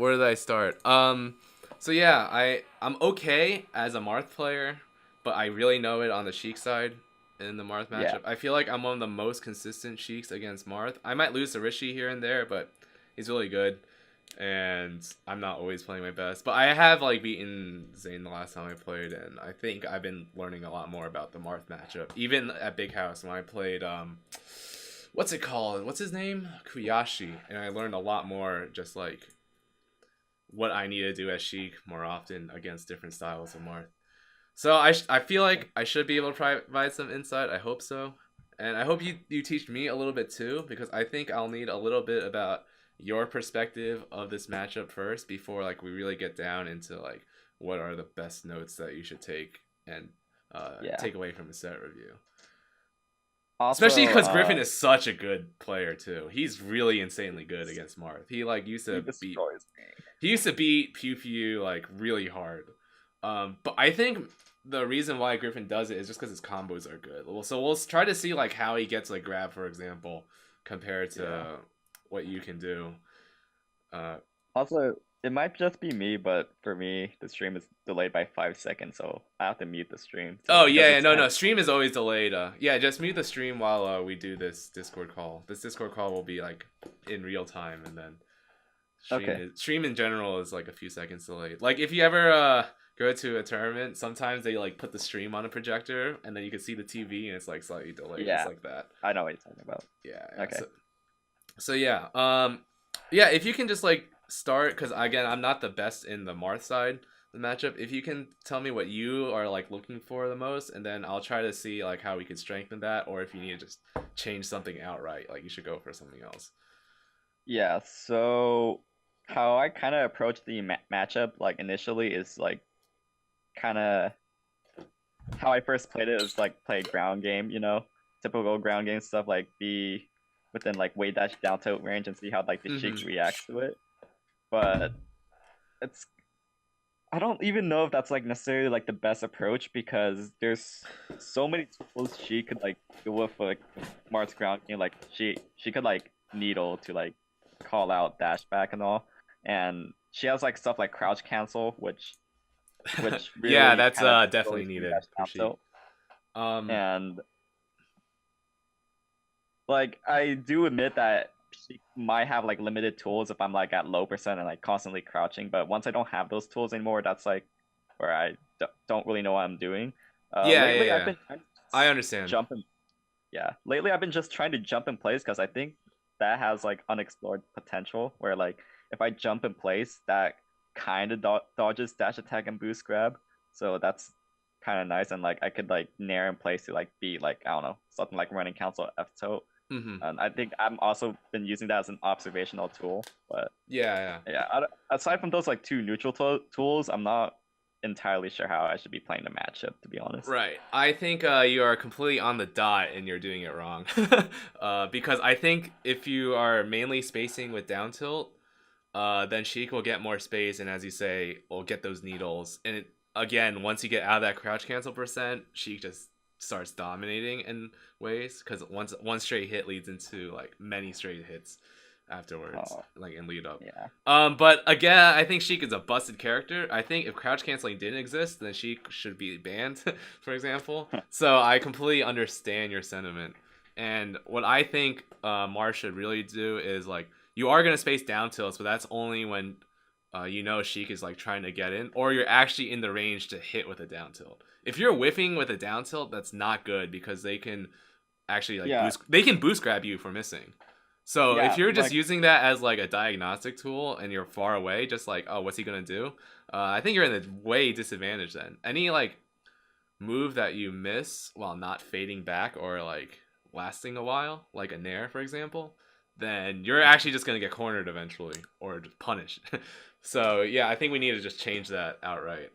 Where did I start? So yeah, I'm okay as a Marth player, but I really know it on the Sheik side in the Marth Yeah. matchup. I feel like I'm one of the most consistent Sheiks against Marth. I might lose to Rishi here and there, but he's really good, and I'm not always playing my best. But I have like beaten Zane the last time I played, and I think I've been learning a lot more about the Marth matchup. Even at Big House when I played what's it called? What's his name? Kuyashi, and I learned a lot more just like what I need to do as Sheik more often against different styles of Marth. So I feel like I should be able to provide some insight. I hope so. And I hope you teach me a little bit too, because I think I'll need a little bit about your perspective of this matchup first before like we really get down into like what are the best notes that you should take and Yeah. take away from a set review. Especially Also, because Griffin is such a good player too. He's really insanely good against Marth. He like used he to beat destroys me. he used to beat Pew Pew like really hard. But I think the reason why Griffin does it is just because his combos are good. Well, so we'll try to see like how he gets like grab, for example, compared Yeah. to what you can do. Uh, Also, it might just be me, but for me, the stream is delayed by 5 seconds, so I have to mute the stream. So oh because yeah, yeah, it's no, kind no. Stream is always delayed. Yeah, just mute the stream while we do this Discord call. This Discord call will be like in real time, and then okay. stream in general is like a few seconds delayed. Like if you ever go to a tournament, sometimes they like put the stream on a projector and then you can see the TV and it's like slightly delayed. It's Yeah, like that. I know what you're talking about. Yeah, yeah. Okay. So yeah. Yeah, if you can just like start cuz again, I'm not the best in the Marth side of the matchup. If you can tell me what you are like looking for the most and then I'll try to see like how we can strengthen that or if you need to just change something outright, like you should go for something else. Yeah, so how I kind of approach the matchup like initially is like kind of how I first played it is like play ground game, typical ground game stuff like be within like way dash down tilt range and see how like the Sheik Mhm. reacts to it. But it's I don't even know if that's like necessarily like the best approach because there's so many tools she could like do with like Marth's ground game. Like she could like needle to like call out dash back and all, and she has like stuff like crouch cancel, which Yeah, really that's kind of definitely destroys the needed dash for down Sheik. tilt. Um, And like I do admit that she might have like limited tools if I'm like at low percent and like constantly crouching, but once I don't have those tools anymore, that's like where I don't really know what I'm doing. yeah, yeah, Lately I've yeah. been trying to I understand. jump in. Yeah, lately I've been just trying to jump in place because I think that has like unexplored potential. Where like if I jump in place, that kind of dodges dash attack and boost grab. So that's kind of nice, and like I could like nair in place to like be like I don't know something like running council F tilt. Hmm. And I think I'm also been using that as an observational tool. But Yeah, yeah. yeah, aside from those like two neutral tools, I'm not entirely sure how I should be playing the matchup, to be honest. Right. I think you are completely on the dot and you're doing it wrong. Because I think if you are mainly spacing with down tilt, then Sheik will get more space, and as you say, will get those needles. And again, once you get out of that crouch cancel percent, Sheik just starts dominating in ways because one straight hit leads into like many straight hits afterwards, Oh, like in lead up. yeah. But again, I think Sheik is a busted character. I think if crouch canceling didn't exist, then Sheik should be banned, for example. So I completely understand your sentiment. And what I think Marth should really do is like you are gonna space down tilts, but that's only when you know Sheik is like trying to get in, or you're actually in the range to hit with a down tilt. If you're whiffing with a down tilt, that's not good because they can actually like Yeah, boost grab you for missing. So if yeah, you're just like using that as like a diagnostic tool and you're far away, just like oh what's he gonna do? I think you're in a way disadvantage then. Any like move that you miss while not fading back or like lasting a while, like a nair for example, then you're actually just gonna get cornered eventually or just punished. So yeah, I think we need to just change that outright.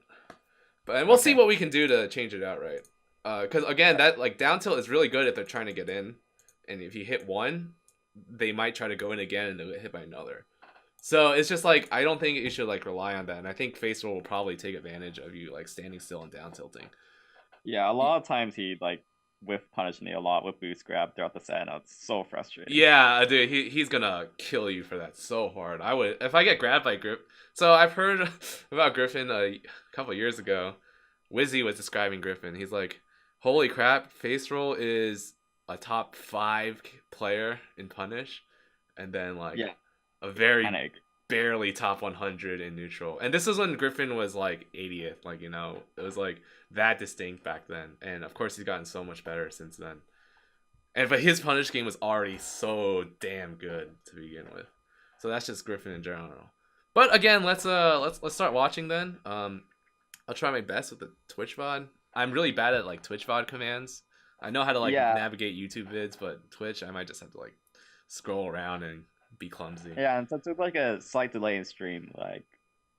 But and we'll see okay. what we can do to change it outright. Because again, that like down tilt is really good if they're trying to get in, and if you hit one, they might try to go in again and they'll get hit by another. So it's just like I don't think you should like rely on that, and I think Faceroll will probably take advantage of you like standing still and down tilting. Yeah, a lot of times he like with punish me a lot with boost grab throughout the set, and it's so frustrating. Yeah, dude, he's gonna kill you for that so hard. I would if I get grabbed by Grip. So I've heard about Griffin a couple years ago. Wizzy was describing Griffin. He's like, "Holy crap, Faceroll is a top 5 player in punish, and then like Yeah, a very panic. barely top 100 in neutral." And this is when Griffin was like 80th. Like it was like that distinct back then. And of course, he's gotten so much better since then. But his punish game was already so damn good to begin with. So that's just Griffin in general. But again, let's start watching then. I'll try my best with the Twitch VOD. I'm really bad at like Twitch VOD commands. I know how to like navigate YouTube vids, but Twitch I might just have to like scroll around and be clumsy. Yeah, and since it's like a slight delay in stream,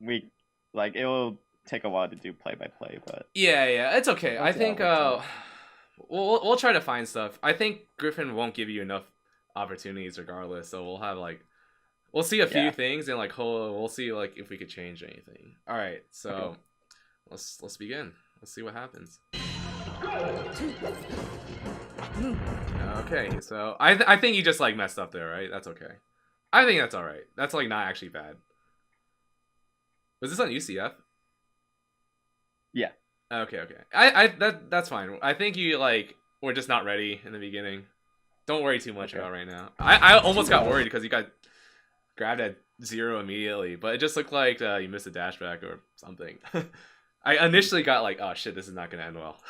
it will take a while to do play by play, but yeah, it's okay. I think we'll try to find stuff. I think Griffin won't give you enough opportunities regardless, so we'll see a few things and like we'll see like if we could change anything. All right, so let's begin. Let's see what happens. Okay, so I think you just like messed up there, right? That's okay. I think that's all right. That's like not actually bad. Was this on UCF? Yeah. Okay. That's fine. I think you like were just not ready in the beginning. Don't worry too much about right now. I almost got worried because you got grabbed at 0 immediately, but it just looked like you missed a dashback or something. I initially got like, oh shit, this is not gonna end well.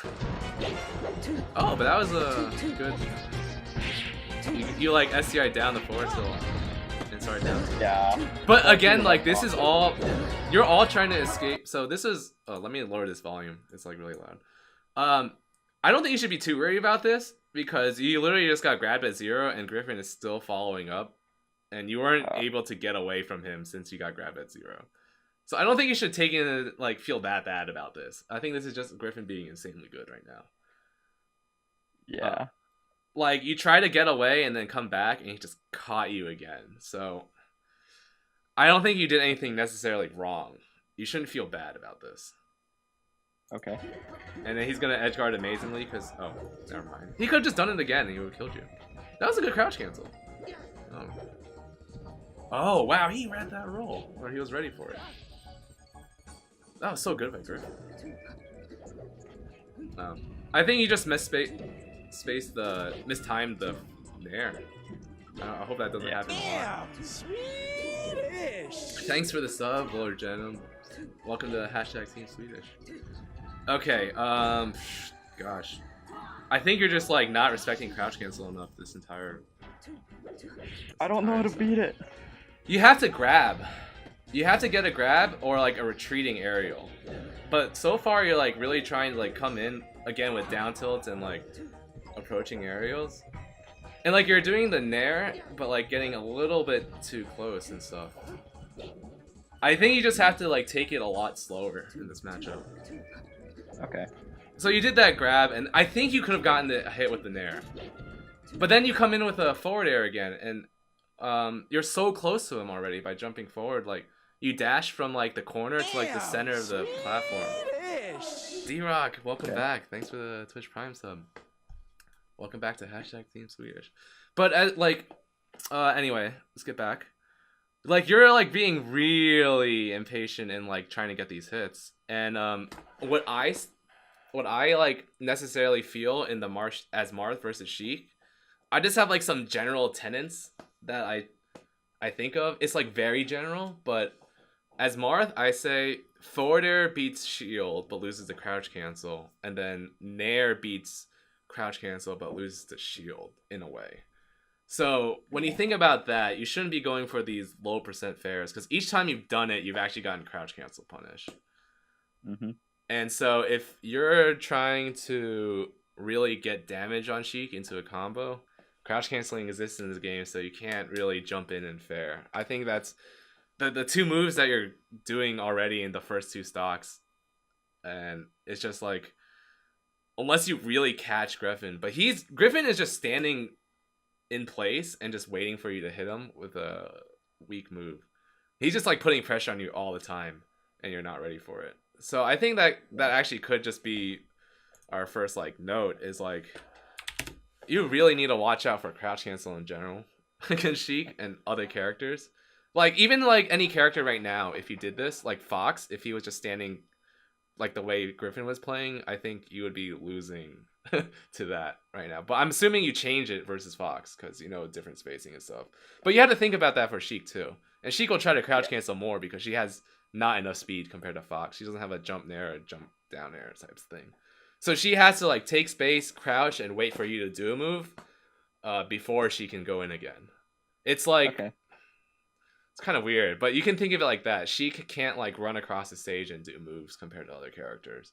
Oh, but that was a good. You like SCI down the forward still and started down. Yeah. But again, like this is all you're all trying to escape. So this is. Oh, let me lower this volume. It's like really loud. I don't think you should be too worried about this because you literally just got grabbed at 0 and Griffin is still following up, and you weren't able to get away from him since you got grabbed at 0. So I don't think you should take in like feel that bad about this. I think this is just Griffin being insanely good right now. Yeah. Like you try to get away and then come back and he just caught you again. So I don't think you did anything necessarily wrong. You shouldn't feel bad about this. Okay. And then he's gonna edge guard amazingly because never mind. He could have just done it again and he would have killed you. That was a good crouch cancel. Oh wow, he read that roll. Or he was ready for it. That was so good by Griffin. I think you just mistimed the nair. I hope that doesn't happen a lot. Swedish. Thanks for the sub, Lord Jenum. Welcome to #Team Swedish. Okay, gosh. I think you're just like not respecting crouch cancel enough this entire. I don't know how to beat it. You have to grab. You have to get a grab or like a retreating aerial. But so far you're like really trying to like come in again with down tilts and like approaching aerials. And like you're doing the nair but like getting a little bit too close and stuff. I think you just have to like take it a lot slower in this matchup. Okay. So you did that grab and I think you could have gotten the hit with the nair. But then you come in with a forward air again and you're so close to him already by jumping forward. Like you dash from like the corner to like the center of the platform. D-Rock, welcome back. Thanks for the Twitch Prime sub. Welcome back to #Team Swedish. But anyway, let's get back. Like you're like being really impatient and like trying to get these hits. And what I like necessarily feel in the Marth versus Sheik, I just have like some general tenets that I think of. It's like very general, but as Marth, I say forward air beats shield but loses the crouch cancel, and then nair beats crouch cancel but loses the shield in a way. So when you think about that, you shouldn't be going for these low percent fairs because each time you've done it, you've actually gotten crouch cancel punish. Mm-hmm. And so if you're trying to really get damage on Sheik into a combo, crouch canceling exists in this game, so you can't really jump in and fair. I think that's the two moves that you're doing already in the first 2 stocks, and it's just like unless you really catch Griffin, but Griffin is just standing in place and just waiting for you to hit him with a weak move. He's just like putting pressure on you all the time, and you're not ready for it. So I think that actually could just be our first like note is like you really need to watch out for crouch cancel in general against Sheik and other characters. Like even like any character right now, if you did this, like Fox, if he was just standing like the way Griffin was playing, I think you would be losing to that right now. But I'm assuming you change it versus Fox because you know different spacing and stuff. But you have to think about that for Sheik too. And Sheik will try to crouch cancel more because she has not enough speed compared to Fox. She doesn't have a jump nair or jump down air type thing. So she has to like take space, crouch, and wait for you to do a move before she can go in again. It's like Okay. it's kind of weird, but you can think of it like that. She can't like run across the stage and do moves compared to other characters,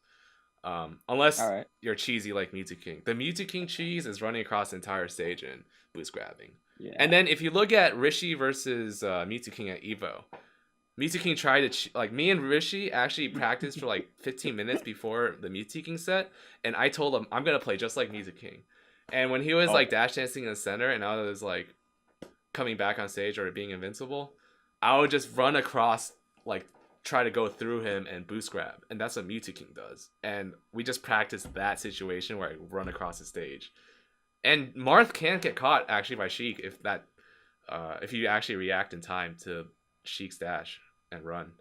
unless All right. you're cheesy like Mewtwo King. The Mewtwo King cheese is running across the entire stage and boost grabbing. Yeah. And then if you look at Rishi versus Mewtwo King at Evo, Mewtwo King tried to like me and Rishi actually practiced for like 15 minutes before the Mewtwo King set, and I told him I'm gonna play just like Mewtwo King. And when he was like dash dancing in the center, and I was like coming back on stage or being invincible, I would just run across, like try to go through him and boost grab, and that's what Mewtwo King does. And we just practiced that situation where I run across the stage. And Marth can't get caught actually by Sheik if you actually react in time to Sheik's dash and run,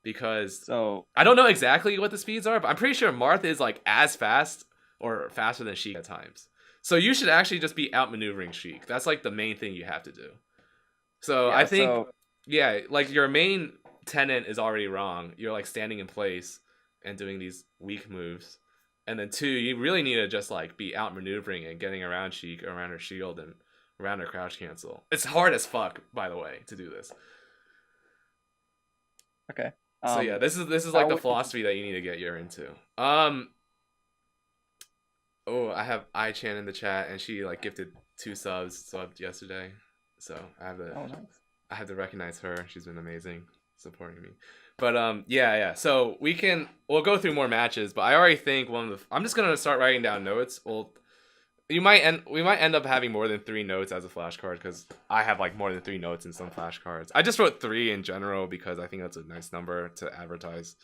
because So I don't know exactly what the speeds are, but I'm pretty sure Marth is like as fast or faster than Sheik at times. So you should actually just be outmaneuvering Sheik. That's like the main thing you have to do. So yeah, I think so yeah, like your main tenet is already wrong. You're like standing in place and doing these weak moves. And then 2, you really need to just like be outmaneuvering and getting around Sheik, around her shield, and around her crouch cancel. It's hard as fuck, by the way, to do this. okay. So yeah, this is how like the would you- philosophy that you need to get your into. Oh, I have iChan in the chat, and she like gifted 2 subbed yesterday. So I have to Oh, nice. I have to recognize her. She's been amazing supporting me. But yeah. So we'll go through more matches, but I already think I'm just gonna start writing down notes. We might end up having more than 3 notes as a flashcard because I have like more than 3 notes in some flashcards. I just wrote 3 in general because I think that's a nice number to advertise.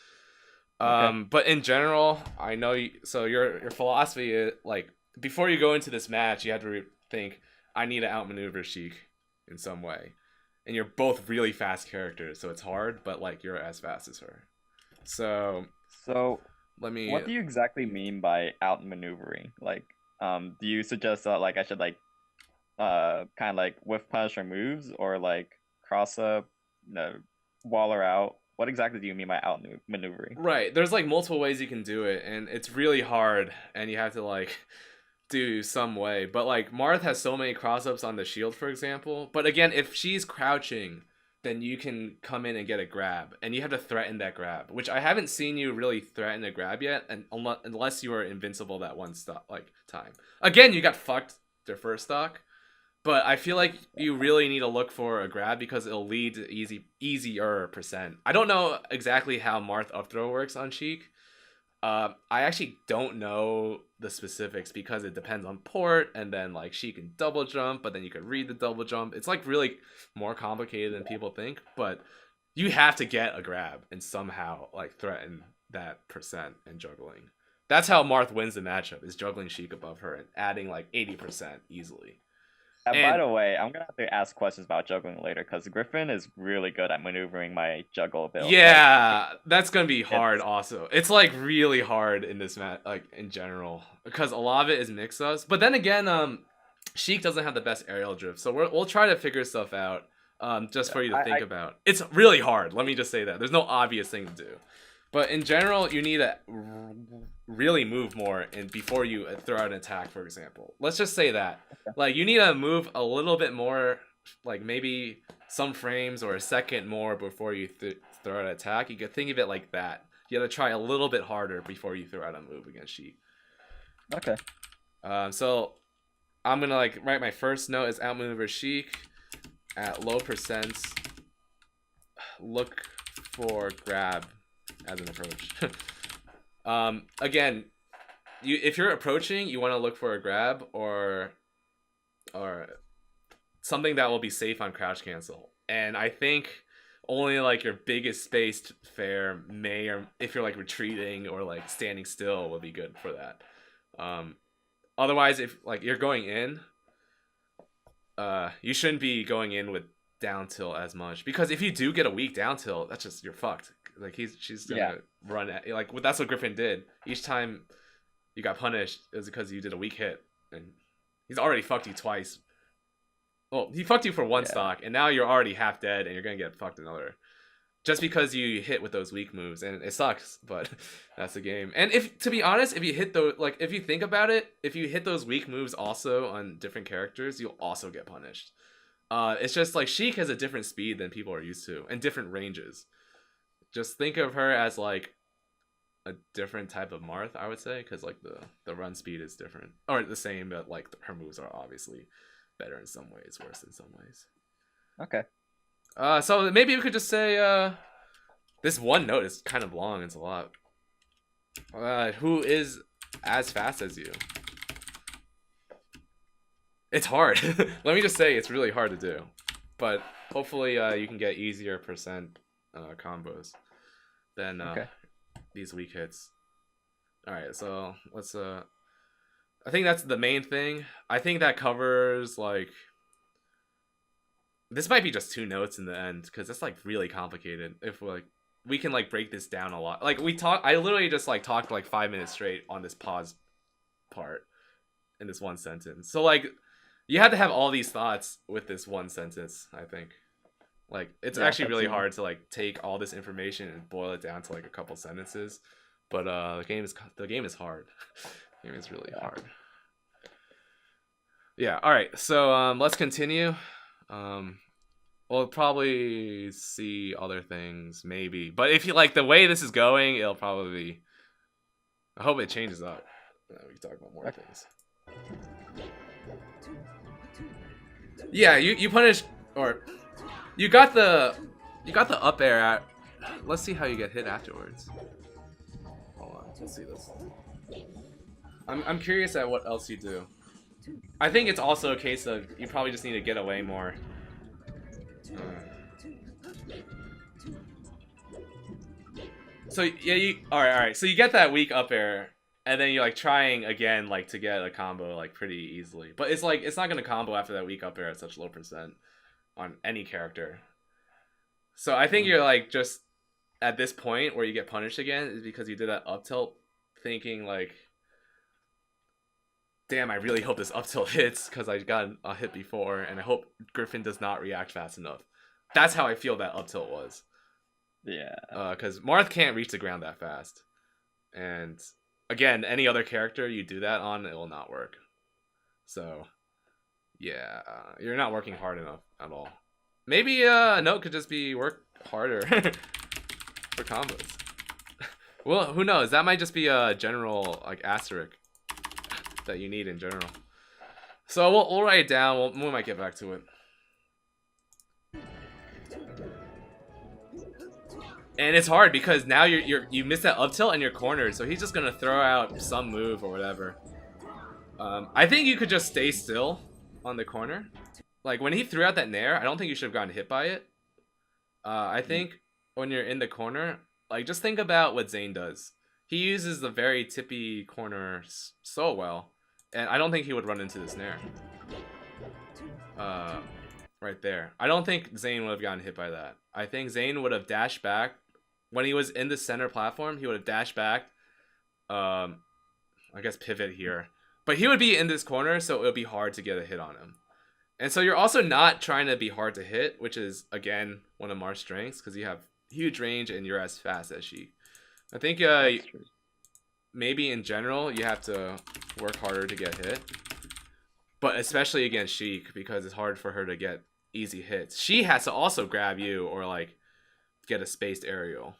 Okay. But in general, I know so your philosophy is like before you go into this match, you have to think I need to outmaneuver Sheik in some way. And you're both really fast characters, so it's hard, but like you're as fast as her. So So let me. what do you exactly mean by outmaneuvering? Like, do you suggest that like I should like kind of like whiff punish her moves or like cross up, wall her out? What exactly do you mean by outmaneuvering? Right, there's like multiple ways you can do it, and it's really hard, and you have to like do some way. But like Marth has so many cross-ups on the shield, for example. But again, if she's crouching, then you can come in and get a grab, and you have to threaten that grab, which I haven't seen you really threaten a grab yet, and unless you were invincible that one stock like time. Again, you got fucked their first stock, but I feel like you really need to look for a grab because it'll lead to easier percent. I don't know exactly how Marth up throw works on Sheik. I actually don't know the specifics because it depends on port, and then like she can double jump, but then you could read the double jump. It's like really more complicated than people think, but you have to get a grab and somehow like threaten that percent and juggling. That's how Marth wins the matchup, is juggling Sheik above her and adding like 80% easily. By And- the way, I'm gonna have to ask questions about juggling later because Griffin is really good at maneuvering my juggle build. Yeah, that's gonna be hard. Also, it's like really hard in this match, like in general, because a lot of it is mix-ups. But then again, Sheik doesn't have the best aerial drift, so we'll try to figure stuff out. Just for you to think about. It's really hard. Let me just say that there's no obvious thing to do. But in general, you need to really move more and before you throw out an attack, for example. Let's just say that. Like, you need to move a little bit more, like maybe some frames or a second more before you throw out an attack. You could think of it like that. You have to try a little bit harder before you throw out a move against Sheik. Okay. So I'm going to like write my first note is outmaneuver Sheik at low percents. Look for grab as an approach. Again, if you're approaching, you want to look for a grab or something that will be safe on crouch cancel. And I think only like your biggest spaced fair or if you're like retreating or like standing still will be good for that. Otherwise, if like you're going in, you shouldn't be going in with down tilt as much, because if you do get a weak down tilt, that's just, you're fucked. Like she's gonna run at, like that's what Griffin did. Each time you got punished, it was because you did a weak hit, and he's already fucked you twice. Well, he fucked you for one stock, and now you're already half dead, and you're gonna get fucked another, just because you hit with those weak moves, and it sucks, but that's the game. And if, to be honest, if you hit those, like if you think about it, if you hit those weak moves also on different characters, you'll also get punished. It's just like Sheik has a different speed than people are used to, and different ranges. Just think of her as like a different type of Marth, I would say, because like the run speed is different, or the same, but like her moves are obviously better in some ways, worse in some ways. Okay. So maybe we could just say this one note is kind of long. It's a lot. Who is as fast as you? It's hard. Let me just say, it's really hard to do, but hopefully you can get easier percent combos than these weak hits. All right, so let's. I think that's the main thing. I think that covers like. This might be just 2 notes in the end, because it's like really complicated. If we can like break this down a lot. Like I literally just like talked like 5 minutes straight on this pause part in this one sentence. So like you have to have all these thoughts with this one sentence, I think. Like it's actually really hard to like take all this information and boil it down to like a couple sentences. But the game is hard. The game is really hard. Yeah, all right. So let's continue. We'll probably see other things, maybe. But if you like the way this is going, it'll probably. I hope it changes up. We can talk about more things. Yeah, you punished, or you got the up air at. Let's see how you get hit afterwards. Hold on, let's see this. I'm curious at what else you do. I think it's also a case of you probably just need to get away more. So yeah, all right. So you get that weak up air, and then you're like trying again, like to get a combo like pretty easily. But it's like it's not gonna combo after that weak up air at such low percent on any character. So I think you're like just at this point where you get punished again is because you did that up tilt, thinking like, damn, I really hope this up tilt hits because I got a hit before, and I hope Griffin does not react fast enough. That's how I feel that up tilt was. Yeah. Because Marth can't reach the ground that fast. And again, any other character you do that on, it will not work. So, yeah, you're not working hard enough at all. Maybe a note could just be work harder for combos. Well, who knows? That might just be a general like asterisk that you need in general. So we'll write it down. We might get back to it. And it's hard because now you miss that up tilt and you're cornered, so he's just gonna throw out some move or whatever. I think you could just stay still on the corner. Like when he threw out that nair, I don't think you should have gotten hit by it. I think when you're in the corner, like just think about what Zane does. He uses the very tippy corner so well, and I don't think he would run into this nair. Right there. I don't think Zane would have gotten hit by that. I think Zane would have dashed back. When he was in the center platform, he would have dashed back. I guess pivot here. But he would be in this corner, so it would be hard to get a hit on him. And so you're also not trying to be hard to hit, which is, again, one of Marth's strengths, because you have huge range and you're as fast as Sheik. I think maybe in general, you have to work harder to get hit. But especially against Sheik, because it's hard for her to get easy hits. She has to also grab you or like get a spaced aerial.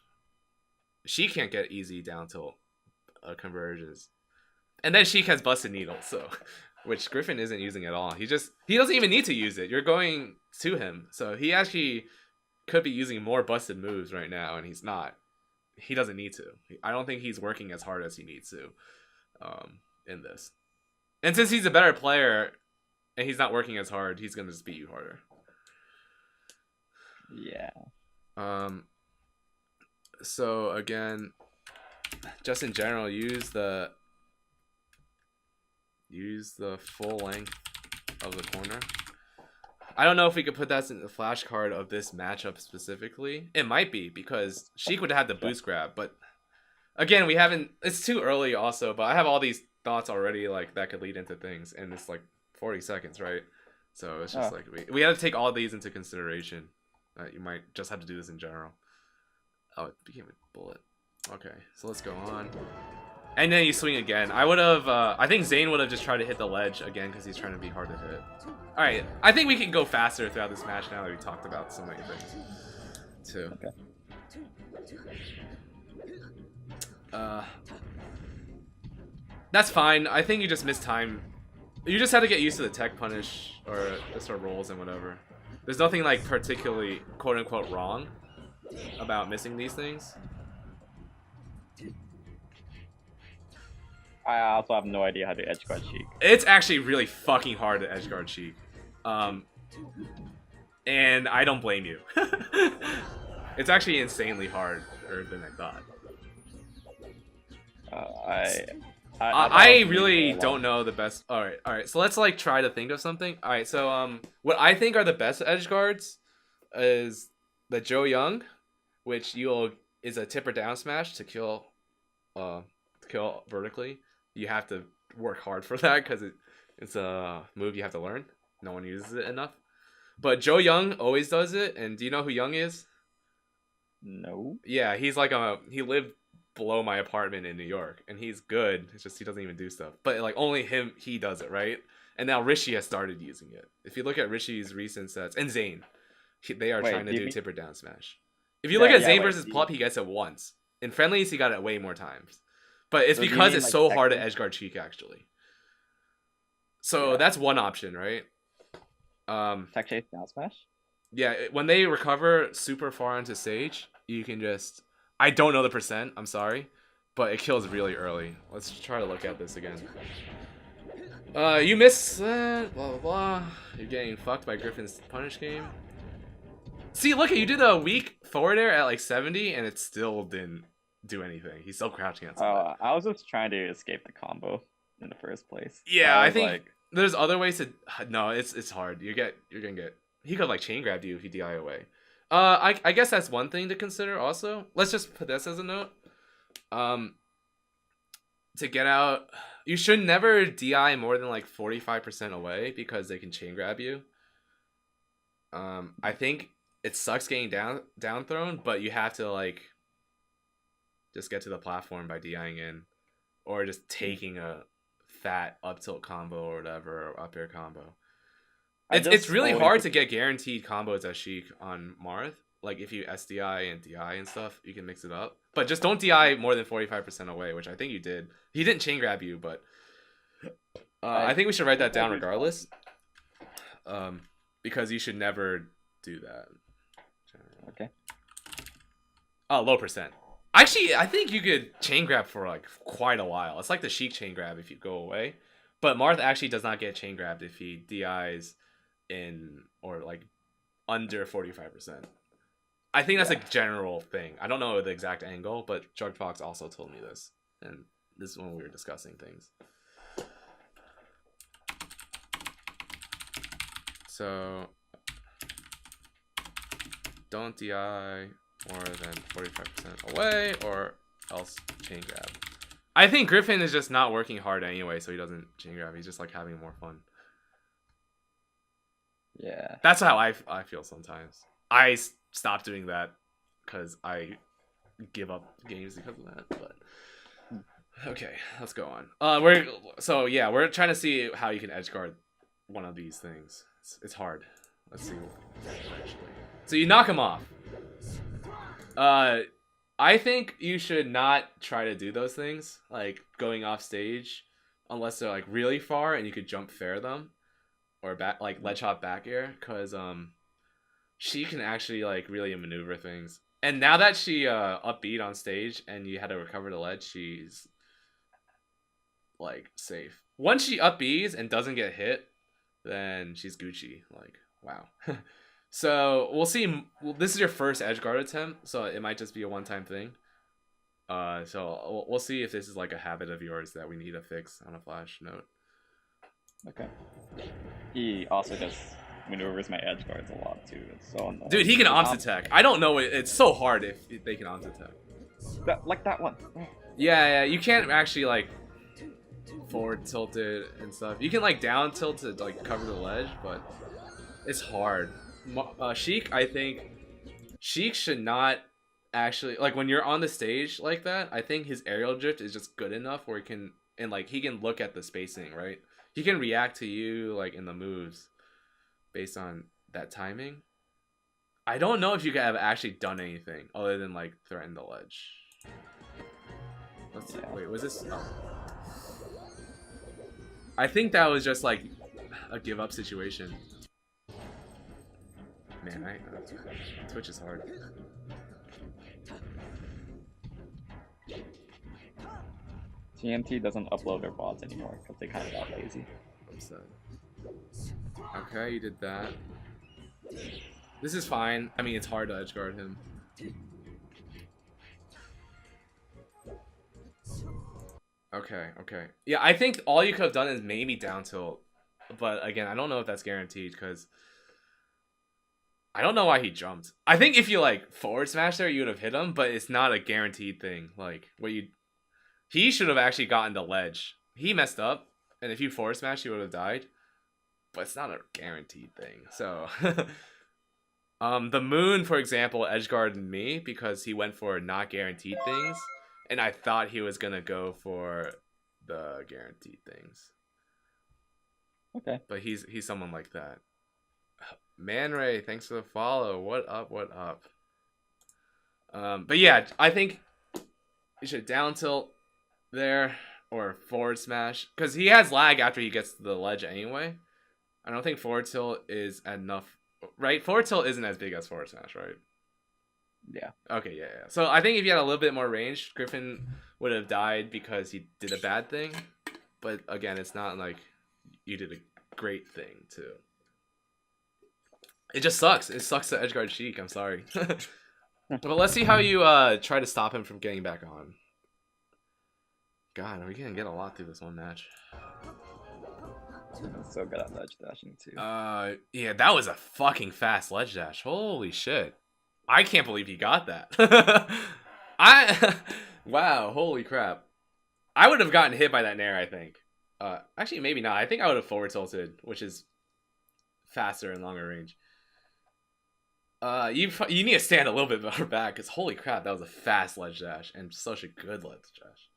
She can't get easy down tilt conversions. And then Sheik has busted needles, so which Griffin isn't using at all. He doesn't even need to use it. You're going to him. So he actually could be using more busted moves right now, and he's not. He doesn't need to. I don't think he's working as hard as he needs to in this. And since he's a better player and he's not working as hard, he's gonna just beat you harder. Yeah. So again, just in general, use the use the full length of the corner. I don't know if we could put that in the flashcard of this matchup specifically. It might be, because Sheik would have had the boost grab, but again, we haven't. It's too early, also. But I have all these thoughts already, like that could lead into things, and it's like 40 seconds, right? So it's just like we have to take all these into consideration. You might just have to do this in general. Oh, it became a bullet. Okay, so let's go on. And then you swing again. I would have. I think Zane would have just tried to hit the ledge again because he's trying to be hard to hit. All right, I think we can go faster throughout this match now that we talked about so many things, too. Okay. That's fine. I think you just missed time. You just had to get used to the tech punish or the sort of rolls and whatever. There's nothing like particularly quote unquote wrong about missing these things. I also have no idea how to edge guard Sheik. It's actually really fucking hard to edge guard Sheik. And I don't blame you. It's actually insanely harder than I thought. I really don't know the best. All right. So let's like try to think of something. All right. So what I think are the best edge guards is the Joe Young, which is a tipper down smash to kill vertically. You have to work hard for that because it's a move you have to learn. No one uses it enough. But Joe Young always does it. And do you know who Young is? No. Yeah, he's like he lived below my apartment in New York, and he's good. It's just he doesn't even do stuff. But like only he does it, right? And now Rishi has started using it. If you look at Rishi's recent sets, and Zane, they are trying to do tipper down smash. If you look at Zane versus Plup, he gets it once. In friendlies, he got it way more times. But it's because it's so hard to edgeguard Sheik, actually. So that's one option, right? Tech chase down smash? Yeah, when they recover super far into stage, you can just... I don't know the percent, I'm sorry. But it kills really early. Let's try to look at this again. You miss that, blah, blah, blah. You're getting fucked by Griffin's punish game. See, look, you did a weak forward air at like 70, and it still didn't do anything. He's still crouching at something. I was just trying to escape the combo in the first place. Yeah, I think there's other ways to... No, it's hard. You're gonna get... He could like chain grab you if you DI away. I guess that's one thing to consider also. Let's just put this as a note. To get out... You should never DI more than like 45% away because they can chain grab you. I think it sucks getting down thrown, but you have to like just get to the platform by DIing in, or just taking a fat up tilt combo or whatever, or up air combo. It's really hard to get guaranteed combos as Sheik on Marth. Like if you SDI and DI and stuff, you can mix it up. But just don't DI more than 45% away, which I think you did. He didn't chain grab you, but I think we should write that down regardless. Because you should never do that. Okay. Oh, low percent. Actually, I think you could chain grab for like quite a while. It's like the Sheik chain grab if you go away. But Marth actually does not get chain grabbed if he DIs in or like under 45%. I think that's a general thing. I don't know the exact angle, but Jugfox also told me this. And this is when we were discussing things. So don't DI more than 45% away or else chain grab. I think Griffin is just not working hard anyway, so he doesn't chain grab. He's just like having more fun. Yeah. That's how I feel sometimes. I stopped doing that because I give up games because of that. But okay, let's go on. We're trying to see how you can edge guard one of these things. It's hard. Let's see. So you knock him off. I think you should not try to do those things, like going off stage, unless they're like really far and you could jump fair them, or back like ledge hop back air, because she can actually like really maneuver things. And now that she upbeat on stage and you had to recover the ledge, she's like safe. Once she upbeats and doesn't get hit, then she's Gucci. Like, wow. So we'll see. Well, this is your first edge guard attempt, so it might just be a one-time thing. So we'll see if this is like a habit of yours that we need to fix on a flash note. Okay. He also just maneuvers my edge guards a lot too. It's so annoying. Dude, he can Omps attack. I don't know. It's so hard if they can Omps attack. Like that one. Yeah, you can't actually like forward tilt it and stuff. You can like down tilt to like cover the ledge, but it's hard. Sheik, I think Sheik should not actually like when you're on the stage like that. I think his aerial drift is just good enough where he can he can look at the spacing, right? He can react to you like in the moves based on that timing. I don't know if you could have actually done anything other than like threaten the ledge. Let's see. Wait, was this? Oh. I think that was just like a give up situation. Man, Twitch is hard. TNT doesn't upload their bots anymore because they kind of got lazy. Upset. Okay, you did that. This is fine. I mean, it's hard to edge guard him. Okay. Yeah, I think all you could have done is maybe down tilt. But again, I don't know if that's guaranteed because I don't know why he jumped. I think if you like forward smash there, you would have hit him, but it's not a guaranteed thing. Like he should have actually gotten the ledge. He messed up, and if you forward smash, he would have died. But it's not a guaranteed thing. So the moon, for example, edge guarded me because he went for not guaranteed things. And I thought he was gonna go for the guaranteed things. Okay. But he's someone like that. Man Ray, thanks for the follow. What up? But yeah, I think you should down tilt there or forward smash. Because he has lag after he gets to the ledge anyway. I don't think forward tilt is enough. Right? Forward tilt isn't as big as forward smash, right? Yeah. Okay, yeah. So I think if you had a little bit more range, Griffin would have died because he did a bad thing. But again, it's not like you did a great thing too. It just sucks. It sucks to edgeguard Sheik. I'm sorry. But let's see how you try to stop him from getting back on. God, are we gonna get a lot through this one match? I'm so good at ledge dashing too. Yeah, that was a fucking fast ledge dash. Holy shit. I can't believe he got that. Wow, holy crap. I would have gotten hit by that nair, I think. Actually, maybe not. I think I would have forward tilted, which is faster and longer range. You need to stand a little bit more back, because holy crap, that was a fast ledge dash, and such a good ledge dash.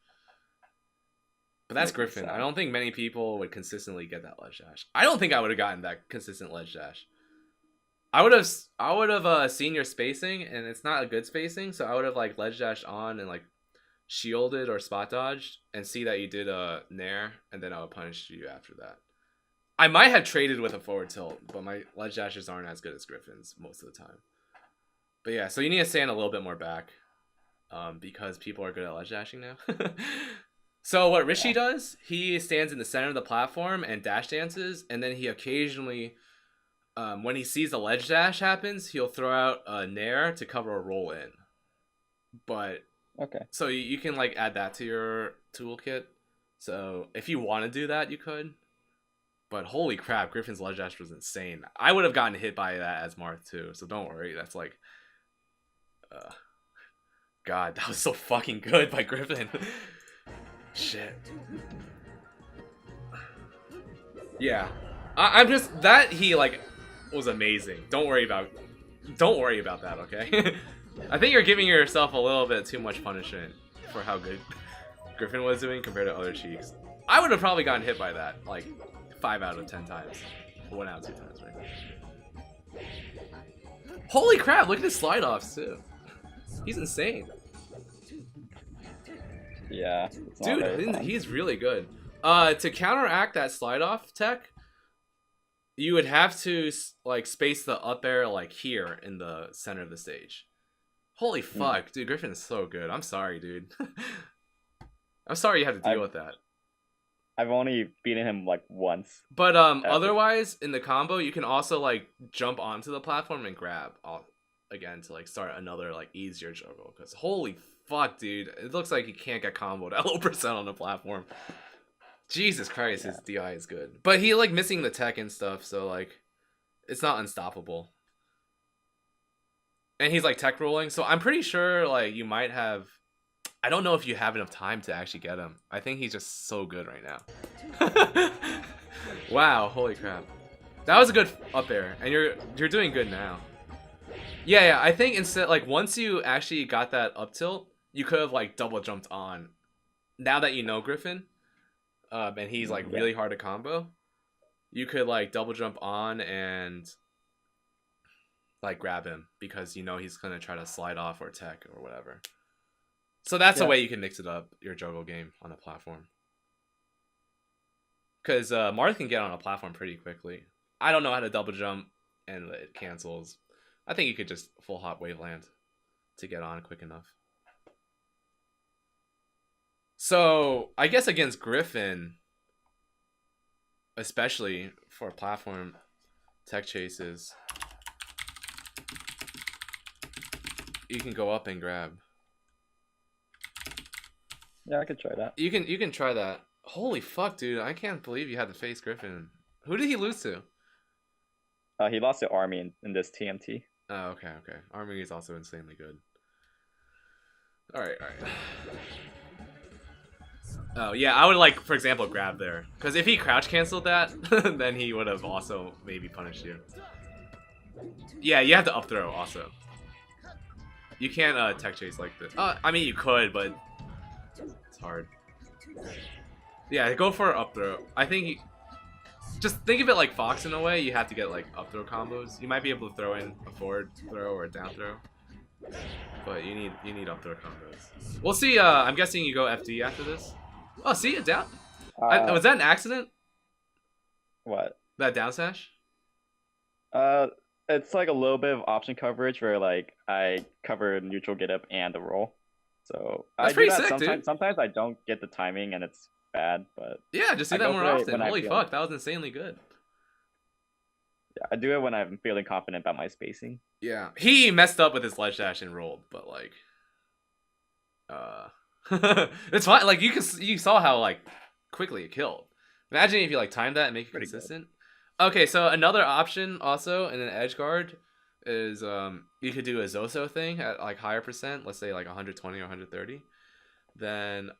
But that's Griffin. I don't think many people would consistently get that ledge dash. I don't think I would have gotten that consistent ledge dash. I would have seen your spacing, and it's not a good spacing, so I would have like ledge dashed on and like shielded or spot dodged and see that you did a nair, and then I would punish you after that. I might have traded with a forward tilt, but my ledge dashes aren't as good as Griffin's most of the time. But yeah, so you need to stand a little bit more back, because people are good at ledge dashing now. So what Rishi does, he stands in the center of the platform and dash dances, and then he occasionally, when he sees a ledge dash happens, he'll throw out a nair to cover a roll in. But okay, so you can like add that to your toolkit. So if you want to do that, you could. But holy crap, Griffin's ledge dash was insane. I would have gotten hit by that as Marth too, so don't worry. That's like, God, that was so fucking good by Griffin. Shit. Yeah, I'm just that he like was amazing. Don't worry about that, okay? I think you're giving yourself a little bit too much punishment for how good Griffin was doing compared to other Sheiks. I would have probably gotten hit by that like 5 out of 10 times, 1 out of 2 times, right? Holy crap! Look at his slide offs too. He's insane. Yeah, dude, he's really good. To counteract that slide off tech, you would have to like space the up air like here in the center of the stage. Holy fuck, dude, Griffin is so good. I'm sorry, dude. I'm sorry you had to deal with that. I've only beaten him like once. But otherwise, in the combo, you can also like jump onto the platform and grab again to like start another like easier juggle. Because holy fuck, dude, it looks like you can't get comboed at low percent on the platform. Jesus Christ, Yeah. his DI is good. But he like missing the tech and stuff, so like it's not unstoppable. And he's like tech rolling, so I'm pretty sure like you might have. I don't know if you have enough time to actually get him. I think he's just so good right now. Wow, holy crap. That was a good up air, and you're doing good now. Yeah, I think instead like once you actually got that up tilt, you could have like double jumped on. Now that you know Griffin, and he's like really hard to combo, you could like double jump on and like grab him because you know he's gonna try to slide off or tech or whatever. So that's a way you can mix it up, your juggle game on the platform. Because Marth can get on a platform pretty quickly. I don't know how to double jump and it cancels. I think you could just full hop waveland to get on quick enough. So I guess against Griffin, especially for platform tech chases, you can go up and grab. Yeah, I could try that. You can try that. Holy fuck, dude! I can't believe you had to face Griffin. Who did he lose to? He lost to Army in this TMT. Oh, okay. Army is also insanely good. All right. Oh yeah, I would like, for example, grab there, because if he crouch canceled that, then he would have also maybe punished you. Yeah, you have to up throw also. You can't tech chase like this. I mean you could, but it's hard. Yeah, go for an up throw. I think just think of it like Fox in a way. You have to get like up throw combos. You might be able to throw in a forward throw or a down throw, but you need up throw combos. We'll see. I'm guessing you go FD after this. Oh, see it down. Was that an accident? What? That down sash? It's like a little bit of option coverage where like I cover neutral get up and the roll. So That's I do pretty that sick, sometimes. dude. Sometimes I don't get the timing and it's bad, but Yeah, just do I that go more for it often. when I Holy feel fuck, it. that was insanely good. yeah, I do it when I'm feeling confident about my spacing. Yeah, he messed up with his ledge dash and rolled, but like, it's fine. Like you saw how like quickly it killed. Imagine if you like timed that and make it Pretty consistent. Okay, so another option also in an edge guard is you could do a Zoso thing at like higher percent, let's say like 120 or 130. Then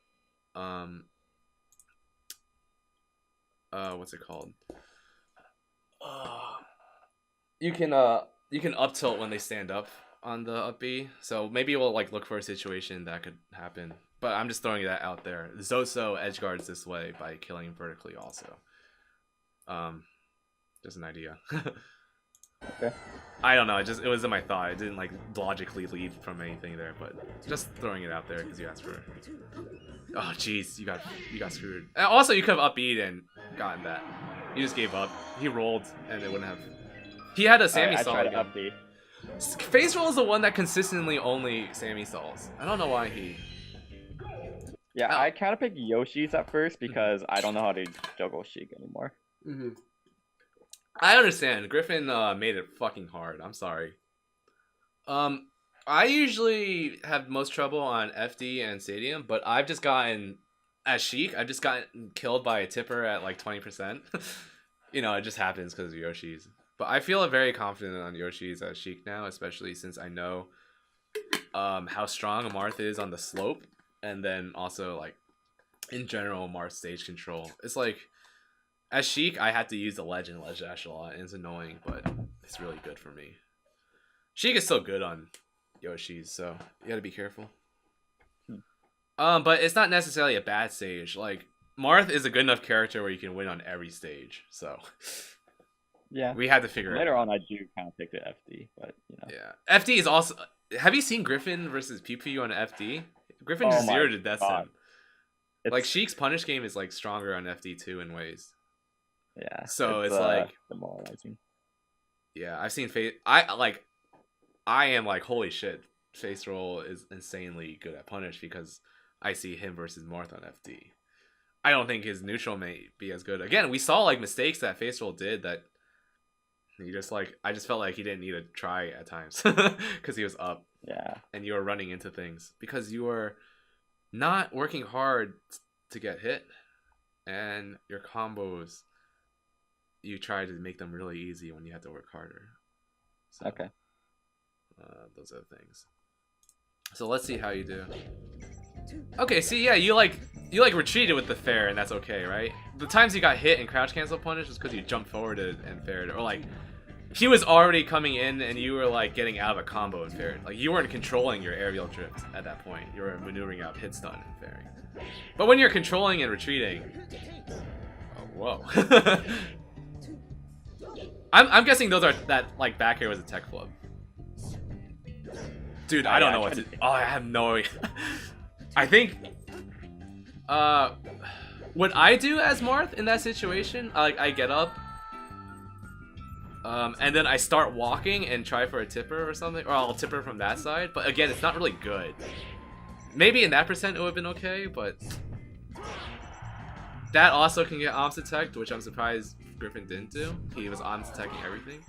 what's it called? You can up tilt when they stand up on the up B. So maybe we'll like look for a situation that could happen. But I'm just throwing that out there. Zoso edge guards this way by killing vertically also. Just an idea. Okay. I don't know. It was in my thought. I didn't like logically lead from anything there, but just throwing it out there because you asked for it. Oh jeez, you got screwed. And also, you could have up B'd and gotten that. You just gave up. He rolled, and it wouldn't have. He had a Sammy I stall. tried to up B. Faceroll is the one that consistently only Sammy stalls. I don't know why he. Yeah, Oh. I kind of picked Yoshi's at first because I don't know how to juggle Sheik anymore. Mm-hmm. I understand. Griffin made it fucking hard. I'm sorry. I usually have most trouble on FD and Stadium, but I've just gotten as Sheik. I've just gotten killed by a tipper at like 20%. You know, it just happens because of Yoshi's. But I feel very confident on Yoshi's as Sheik now, especially since I know how strong Marth is on the slope, and then also like in general Marth's stage control. It's like. As Sheik, I had to use the ledge dash a lot, and it's annoying, but it's really good for me. Sheik is so good on Yoshi's, so you gotta be careful. But it's not necessarily a bad stage. Like, Marth is a good enough character where you can win on every stage, so... Yeah. We had to figure it out. Later on, I do kind of pick the FD, but, you know. Yeah. FD is also... Have you seen Griffin versus PPU on FD? Griffin just 0 to death him. Like, Sheik's punish game is, like, stronger on FD too in ways. Yeah. So it's like demoralizing. Yeah, I've seen I am like, holy shit, Faceroll is insanely good at punish because I see him versus Marth on FD. I don't think his neutral may be as good. Again, we saw like mistakes that Faceroll did that he just like I just felt like he didn't need to try at times because he was up. Yeah. And you were running into things because you were not working hard to get hit. and your combos, you try to make them really easy when you have to work harder. So, Okay. those are the things. So let's see how you do. Okay, see, yeah, you like retreated with the fair, and that's okay, right? The times you got hit and crouch cancel punish was because you jumped forward and faired, or like he was already coming in and you were like getting out of a combo and faired. Like you weren't controlling your aerial drift at that point. You were maneuvering out hit stun and fairing. But when you're controlling and retreating, oh, whoa. I'm guessing those are that like back air was a tech flub. Dude, I don't know what to. Oh, I have no. I think. What I do as Marth in that situation, I get up, and then I start walking and try for a tipper or something, or I'll tipper from that side. But again, it's not really good. Maybe in that percent it would have been okay, but that also can get arms detect, which I'm surprised Griffin didn't do. He was arms detecting everything.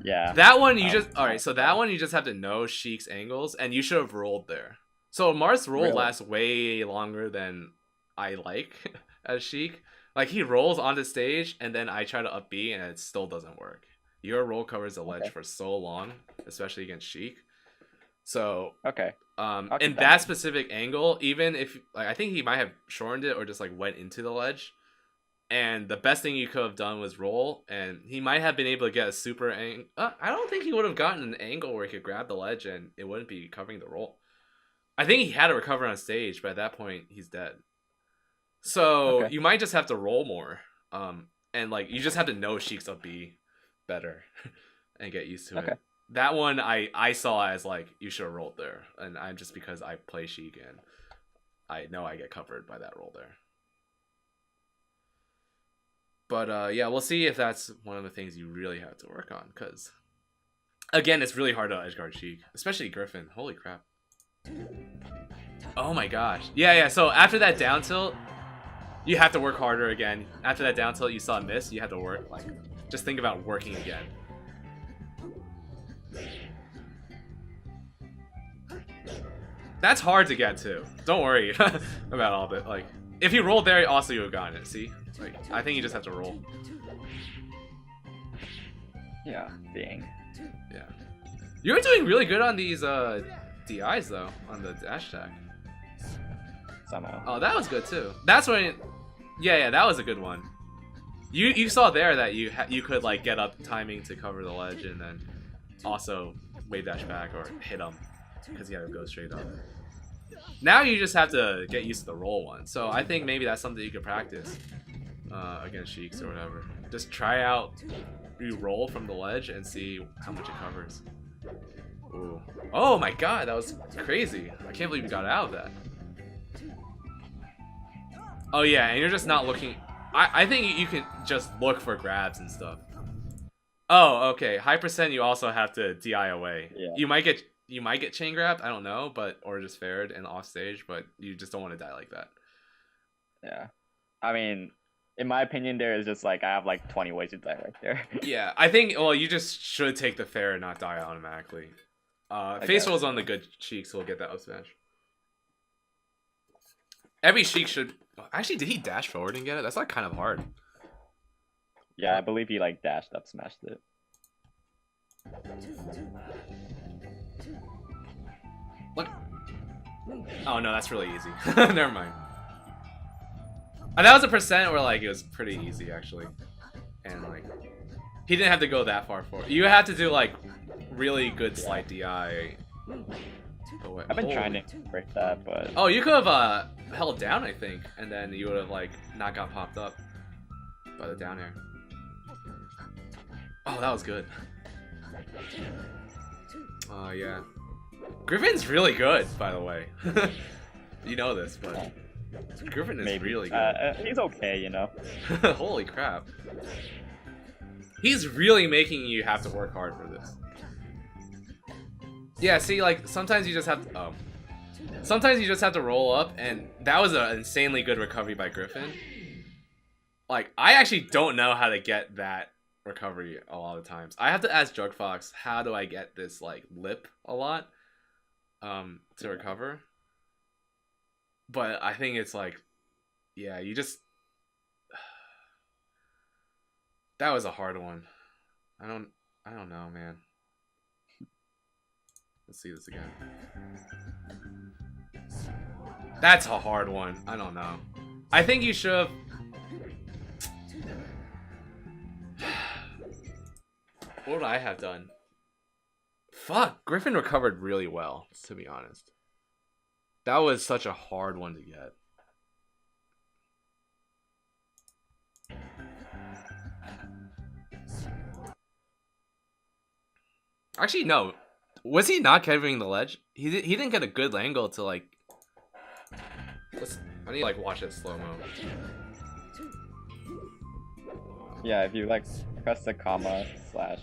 Yeah. That one you just alright. So that one you just have to know Sheik's angles, and you should have rolled there. So Marth's roll Really? lasts way longer than I like as Sheik. Like he rolls onto stage, and then I try to up B, and it still doesn't work. Your roll covers the ledge for so long, especially against Sheik. So Okay. in that specific angle, even if like I think he might have shortened it or just like went into the ledge. And the best thing you could have done was roll, and he might have been able to get a super angle. I don't think he would have gotten an angle where he could grab the ledge and it wouldn't be covering the roll. I think he had to recover on stage, but at that point, he's dead. So you might just have to roll more. And like you just have to know Sheik's up B better and get used to it. That one I saw as like you should have rolled there, and I'm just because I play Sheik and I know I get covered by that roll there. But yeah, we'll see if that's one of the things you really have to work on. Because, again, it's really hard to edgeguard Sheik. Especially Griffin. Holy crap. Oh my gosh. Yeah, so after that down tilt, you have to work harder again. After that down tilt, you saw a miss. You have to work. Like, just think about working again. That's hard to get to. Don't worry about all of it. Like, if you rolled there, also you would have gotten it. See? Like, I think you just have to roll. Yeah, dang. Yeah. You were doing really good on these DIs though, on the dash tag. Somehow. Oh, that was good too. That's when, yeah, that was a good one. You saw there that you could like get up timing to cover the ledge and then also wave dash back or hit him because he had to go straight up. Now you just have to get used to the roll one. So I think maybe that's something you could practice against Sheiks or whatever. Just try out you roll from the ledge and see how much it covers. Ooh. Oh my god, that was crazy. I can't believe you got out of that. Oh yeah, and you're just not looking. I think you can just look for grabs and stuff. Oh, okay. High percent you also have to DI away. Yeah. You might get chain grabbed, I don't know, or just faired and off stage, but you just don't want to die like that. Yeah. I mean, in my opinion, there is just like I have like 20 ways to die right there. Yeah, I think you just should take the fair and not die automatically. Faceroll's on the good Sheik, so we'll get that up smash. Every Sheik should actually. Did he dash forward and get it? That's like kind of hard. Yeah, I believe he like dashed up, smashed it. Look. Oh no, that's really easy. Never mind. And that was a percent where like it was pretty easy actually, and like he didn't have to go that far forward. You have to do like really good slight DI. Oh, wait. I've been trying to break that, but oh, you could have held down, I think, and then you would have like not got popped up by the down air. Oh, that was good. Oh yeah, Griffin's really good, by the way. You know this, but Griffin is really good. He's okay, you know. Holy crap. He's really making you have to work hard for this. Yeah, see, like, sometimes you just have to, sometimes you just have to roll up, and that was an insanely good recovery by Griffin. Like, I actually don't know how to get that recovery a lot of times. I have to ask Jugfox, how do I get this, like, lip a lot, to recover? But I think it's like, yeah, you just That was a hard one. I don't know, man. Let's see this again. That's a hard one. I don't know. I think you should have... What would I have done? Fuck, Griffin recovered really well, to be honest. That was such a hard one to get. Actually, no. Was he not covering the ledge? He didn't get a good angle to like... I need to like watch it slow-mo. Yeah, if you like press the comma slash...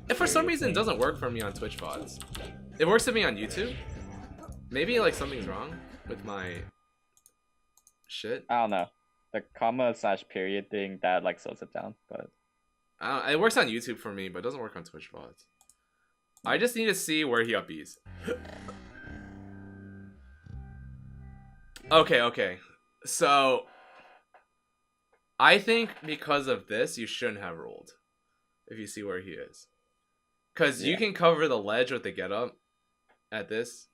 If for some reason it doesn't work for me on Twitch VODs, it works for me on YouTube. Maybe like something's wrong with my shit. I don't know. The comma slash period thing, that like slows it down, but... It works on YouTube for me, but it doesn't work on Twitch VODs. I just need to see where he up Bs. Okay. So, I think because of this, you shouldn't have rolled. If you see where he is. Because you can cover the ledge with the get up at this.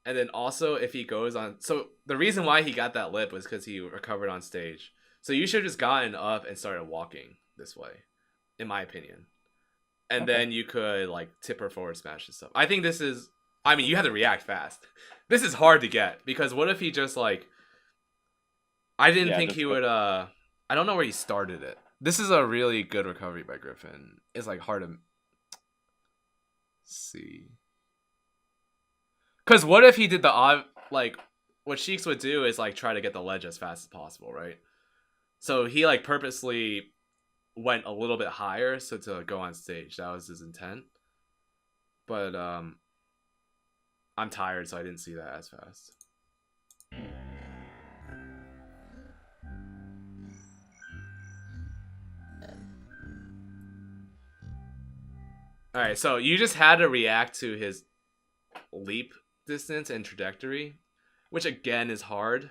And then also, if he goes on... So, the reason why he got that lip was because he recovered on stage. So, you should have just gotten up and started walking this way. In my opinion. And then you could, like, tip her forward smash and stuff. I think this is... I mean, you have to react fast. This is hard to get. Because what if he just, like... I didn't think he would, I don't know where he started it. This is a really good recovery by Griffin. It's, like, hard to... see. Because what if he did the odd... Like, what Sheiks would do is, like, try to get the ledge as fast as possible, right? So he, like, purposely... went a little bit higher so to go on stage. That was his intent. But I'm tired, so I didn't see that as fast. Alright, so you just had to react to his leap distance and trajectory, which again is hard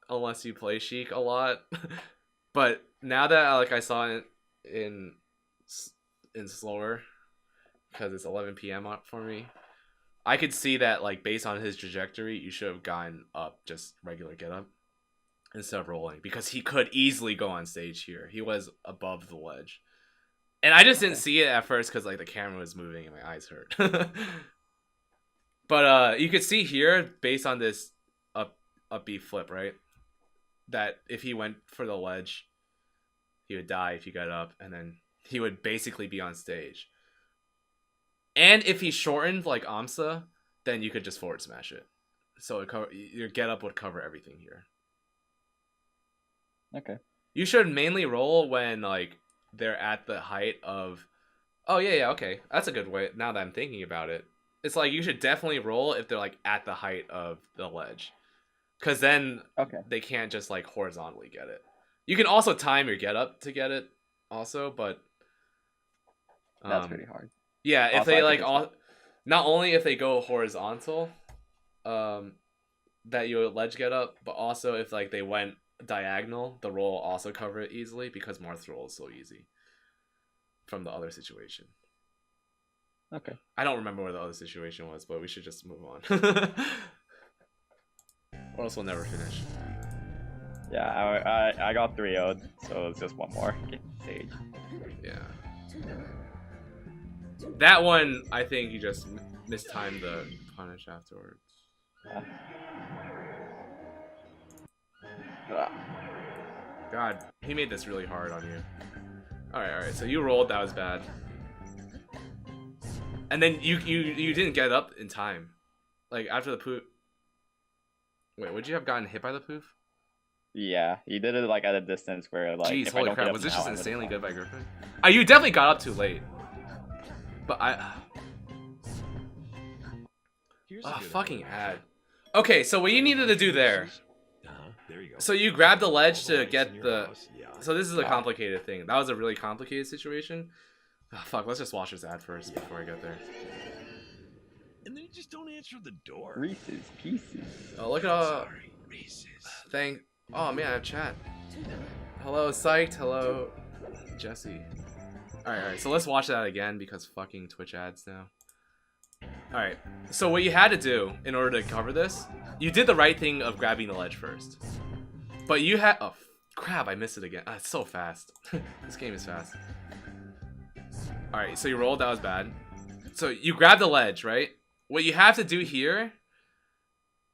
unless you play Sheik a lot. But now that like I saw it in slower, because it's 11 p.m. for me, I could see that like based on his trajectory, you should have gotten up just regular get up instead of rolling, because he could easily go on stage here. He was above the ledge, and I just didn't see it at first because like the camera was moving and my eyes hurt. But you could see here based on this up B flip, right? That if he went for the ledge, he would die if he got up, and then he would basically be on stage. And if he shortened like Amsa, then you could just forward smash it. So your get up would cover everything here. Okay. You should mainly roll when like they're at the height of... Oh yeah, okay. That's a good way now that I'm thinking about it. It's like you should definitely roll if they're like at the height of the ledge. Because then they can't just like horizontally get it. You can also time your get up to get it also, but that's pretty hard. Yeah, if Also, they like not only if they go horizontal, that you would ledge get up, but also if like they went diagonal, the roll also cover it easily because Marth's roll is so easy from the other situation. Okay. I don't remember where the other situation was, but we should just move on. Or else we'll never finish. Yeah, I got 3-0'd, so it's just one more stage. Yeah. That one, I think you just mistimed the punish afterwards. God, he made this really hard on you. Alright, so you rolled, that was bad. And then you didn't get up in time. Like, after the poof... Wait, would you have gotten hit by the poof? Yeah, he did it like at a distance where like... Jeez, holy crap, was this just insanely good by Griffin? Oh, you definitely got up too late. But I... fucking ad. Okay, so what you needed to do there... There you go. So you grabbed the ledge to get the... So this is a complicated thing. That was a really complicated situation. Oh, fuck, let's just watch this ad first before I get there. And then you just don't answer the door. Reese's Pieces. Oh, look at all... Sorry, Reese's. Oh man, I have chat. Hello, Psyched. Hello, Jesse. Alright, so let's watch that again because fucking Twitch ads now. Alright, so what you had to do in order to cover this, you did the right thing of grabbing the ledge first. But you had... Oh, crap, I missed it again. It's so fast. This game is fast. Alright, so you rolled, that was bad. So you grab the ledge, right? What you have to do here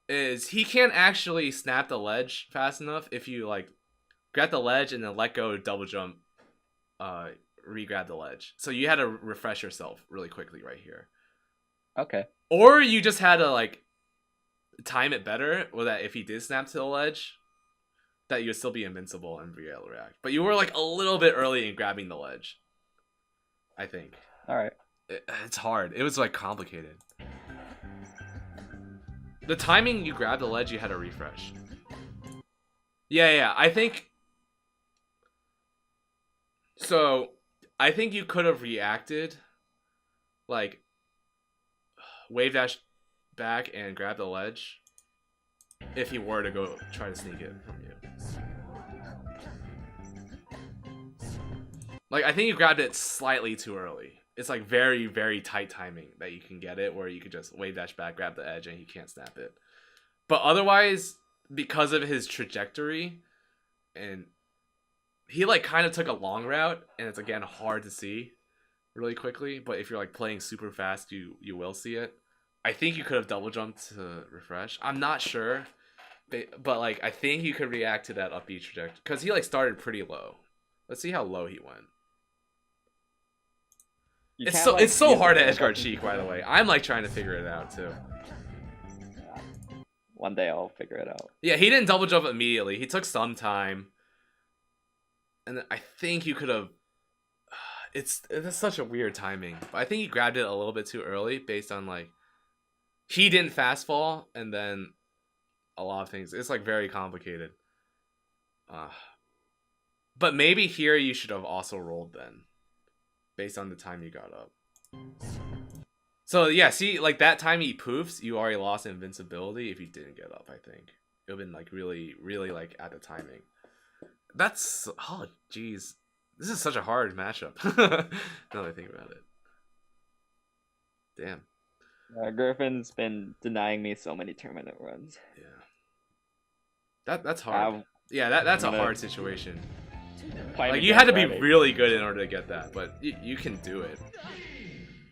is he can't actually snap the ledge fast enough if you, like, grab the ledge and then let go, double jump, re-grab the ledge. So you had to refresh yourself really quickly right here. Okay. Or you just had to, like, time it better, or that if he did snap to the ledge, that you'd still be invincible and be able to react. But you were, like, a little bit early in grabbing the ledge, I think. Alright. It's hard. It was, like, complicated. The timing you grabbed the ledge, you had to refresh. Yeah, I think... So, I think you could have reacted, like, wave dash back and grab the ledge if he were to go try to sneak it from you. Like, I think you grabbed it slightly too early. It's like very, very tight timing that you can get it, where you could just wave dash back, grab the edge, and he can't snap it. But otherwise, because of his trajectory, and he like kind of took a long route, and it's again hard to see really quickly. But if you're like playing super fast, you will see it. I think you could have double jumped to refresh. I'm not sure, but like I think you could react to that upbeat trajectory because he like started pretty low. Let's see how low he went. It's so hard to edgeguard Sheik, by the way. I'm like trying to figure it out too. Yeah. One day I'll figure it out. Yeah, he didn't double jump immediately. He took some time, and I think you could have. It's such a weird timing, but I think he grabbed it a little bit too early based on like he didn't fast fall, and then a lot of things. It's like very complicated. But maybe here you should have also rolled then, based on the time you got up. So yeah, see, like that time he poofs, you already lost invincibility if you didn't get up. I think it would have been like really, really like at the timing. That's jeez, this is such a hard matchup. Now that I think about it, damn. Griffin's been denying me so many tournament runs. Yeah, that's hard. Yeah, that's a hard situation. Like you had to be really good in order to get that, but you can do it.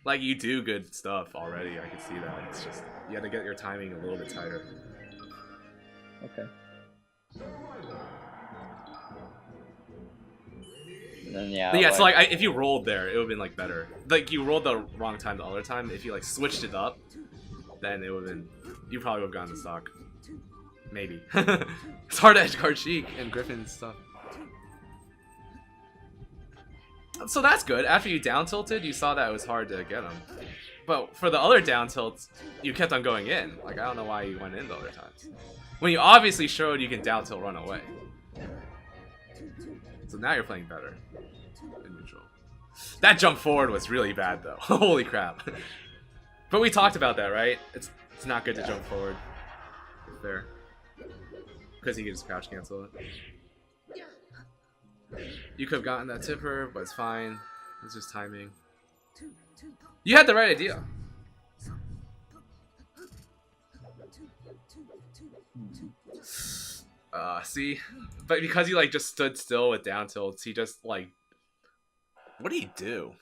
Like you do good stuff already. I can see that. It's just you had to get your timing a little bit tighter. Okay. And then, yeah. But yeah, so like if you rolled there, it would have been like better. Like you rolled the wrong time the other time. If you like switched it up, then it would have been. You probably would have gotten the stock. Maybe. It's hard to edgeguard Sheik and Griffin's stuff. So that's good. After you down tilted, you saw that it was hard to get him. But for the other down tilts, you kept on going in. Like, I don't know why you went in the other times. When you obviously showed you can down tilt run away. So now you're playing better. In neutral. That jump forward was really bad, though. Holy crap. But we talked about that, right? It's not good to jump forward. There. Because he can just crouch cancel it. You could have gotten that tipper, but it's fine. It's just timing. You had the right idea. See? But because he like just stood still with down tilts, he just like... What did he do?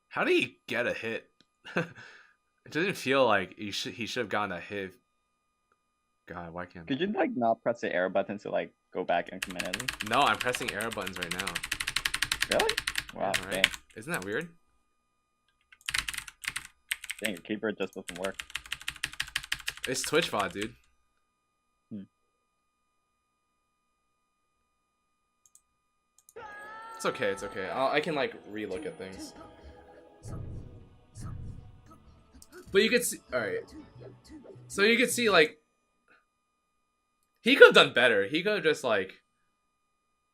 How did he get a hit? It didn't feel like he should have gotten a hit. God, why can't... Could you like not press the arrow button to like go back incrementally? No, I'm pressing arrow buttons right now. Really? Wow, Yeah, right. dang. Isn't that weird? Dang, your keyboard just doesn't work. It's Twitch VOD, dude. It's okay, it's okay. I can like re-look at things. But you could see, alright. So you could see like, he could have done better. He could have just like,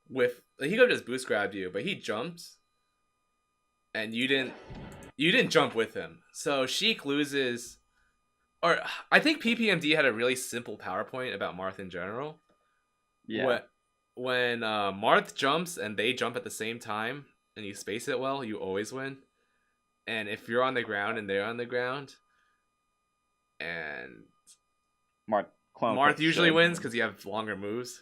he could have just boost grabbed you, but he jumped, and you didn't jump with him. So Sheik loses, or I think PPMD had a really simple PowerPoint about Marth in general. Yeah. When Marth jumps and they jump at the same time and you space it well, you always win. And if you're on the ground and they're on the ground, and Marth usually wins because you have longer moves.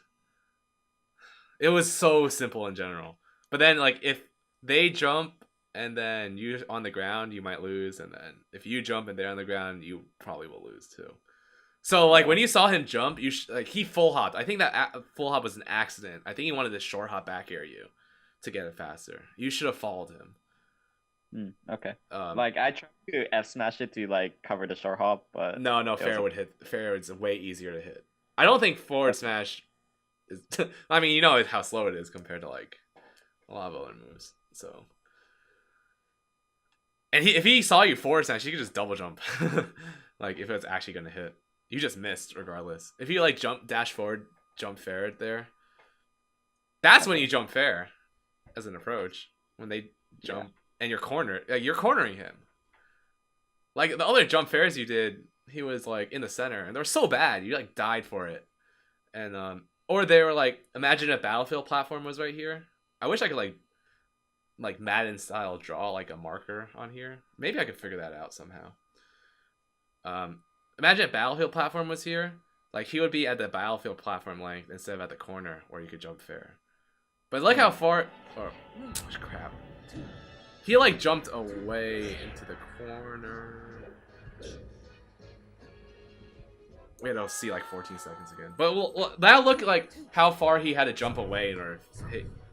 It was so simple in general. But then, like, if they jump and then you're on the ground, you might lose. And then if you jump and they're on the ground, you probably will lose too. So, like, when you saw him jump, he full hopped. I think that full hop was an accident. I think he wanted to short hop back air you to get it faster. You should have followed him. Okay. Like, I tried to F smash it to, like, cover the short hop, but... No, fair would hit. Fair is way easier to hit. I don't think forward smash is... I mean, you know how slow it is compared to, like, a lot of other moves. So... And if he saw you forward smash, he could just double jump. Like, if it's actually going to hit. You just missed regardless. If you, like, dash forward, jump fair there, that's when you jump fair as an approach. When they jump and you're cornering him. Like, the other jump fairs you did, he was, like, in the center. And they were so bad. You, like, died for it. And, or they were, like, imagine a Battlefield platform was right here. I wish I could, like Madden style draw, like, a marker on here. Maybe I could figure that out somehow. Imagine a Battlefield platform was here. Like, he would be at the Battlefield platform length instead of at the corner where you could jump fair. But look how far... Oh, crap. He, like, jumped away into the corner. Wait, I'll see, like, 14 seconds again. But that'll look like how far he had to jump away in order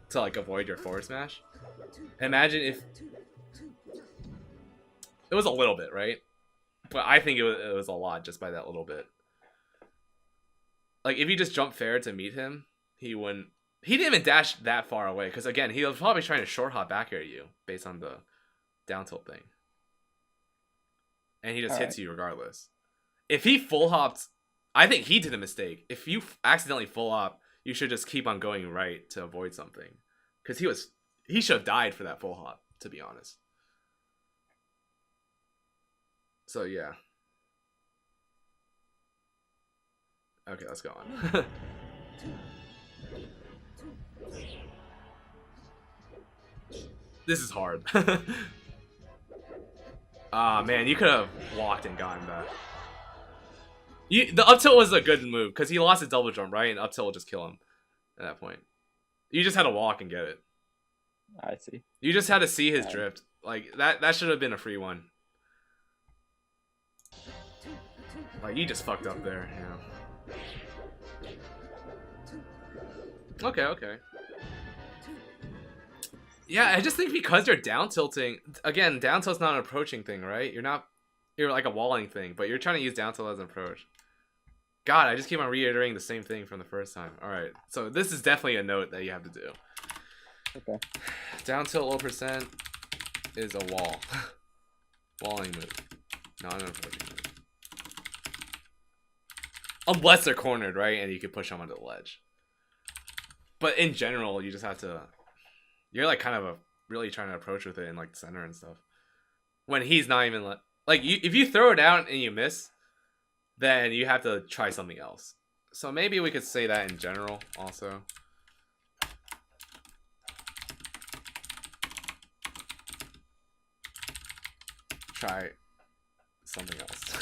to, like, avoid your forward smash. Imagine if... It was a little bit, right? But I think it was a lot just by that little bit. Like, if you just jump fair to meet him, he wouldn't... He didn't even dash that far away. Because, again, he was probably trying to short hop back at you based on the down tilt thing. And he just hits you regardless. If he full hopped... I think he did a mistake. If you accidentally full hop, you should just keep on going right to avoid something. Because he should have died for that full hop, to be honest. So, yeah. Okay, let's go on. This is hard. Man, you could have walked and gotten that. The up tilt was a good move, because he lost his double jump, right? And up tilt will just kill him at that point. You just had to walk and get it. I see. You just had to see his drift. Like, that should have been a free one. Like, you just fucked up there, you know. Okay. Yeah, I just think because you're down tilting, again, down tilt's not an approaching thing, right? You're like a walling thing, but you're trying to use down tilt as an approach. God, I just keep on reiterating the same thing from the first time. Alright, so this is definitely a note that you have to do. Okay. Down tilt low percent is a wall. Walling move, not an approaching move. Unless they're cornered, right? And you can push them onto the ledge. But in general, you just have to... You're, like, kind of really trying to approach with it in, like, the center and stuff. When he's not even... if you throw it out and you miss, then you have to try something else. So maybe we could say that in general, also. Try something else.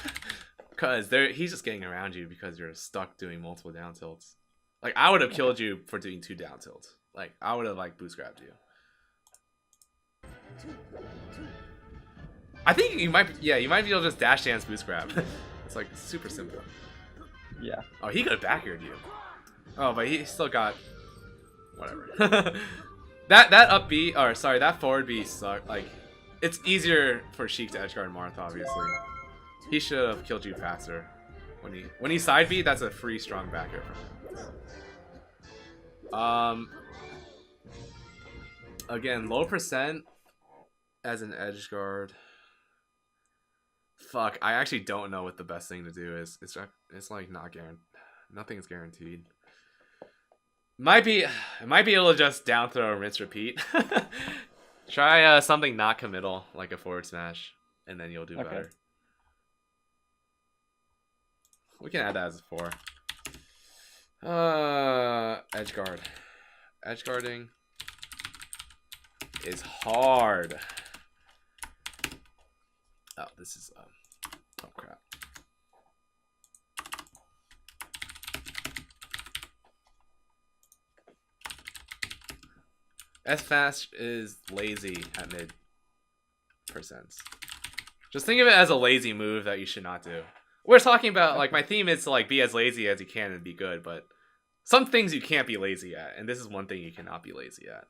Because he's just getting around you because you're stuck doing multiple down tilts. Like, I would have killed you for doing 2 down tilts. Like, I would have, like, boost grabbed you. I think you might be able to just dash dance boost grab. It's, like, super simple. Yeah. Oh, he could have back aired you. Oh, but he still got... Whatever. that up B, or sorry, that forward B sucked. Like, it's easier for Sheik to edgeguard Marth, obviously. He should have killed you faster. When he side B, that's a free strong back air from him. Again, low percent as an edge guard. Fuck, I actually don't know what the best thing to do is. It's like not guaranteed. Nothing is guaranteed. Might be able to just down throw and rinse repeat. Try something not committal, like a forward smash, and then you'll do better. We can add that as a 4. Edge guard. Edge guarding. is hard. Oh, this is oh crap. S-Fast is lazy at mid percents. Just think of it as a lazy move that you should not do. We're talking about, like, my theme is to, like, be as lazy as you can and be good, but some things you can't be lazy at, and this is one thing you cannot be lazy at.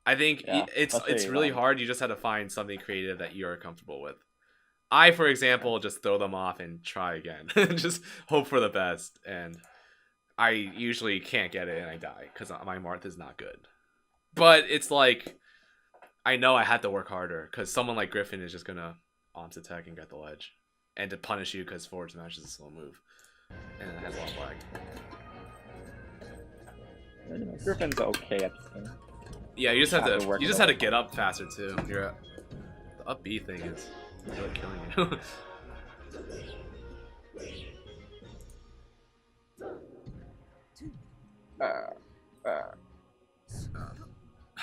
I think it's really hard. You just have to find something creative that you're comfortable with. I, for example, just throw them off and try again. Just hope for the best, and I usually can't get it and I die, because my Marth is not good. But it's like, I know I have to work harder, because someone like Griffin is just going to Om's attack and get the ledge. And to punish you because forward smash is a slow move. And it has a lot of lag. Griffin's okay at this game. Yeah, you just have to get up faster too. The up B thing is really killing you.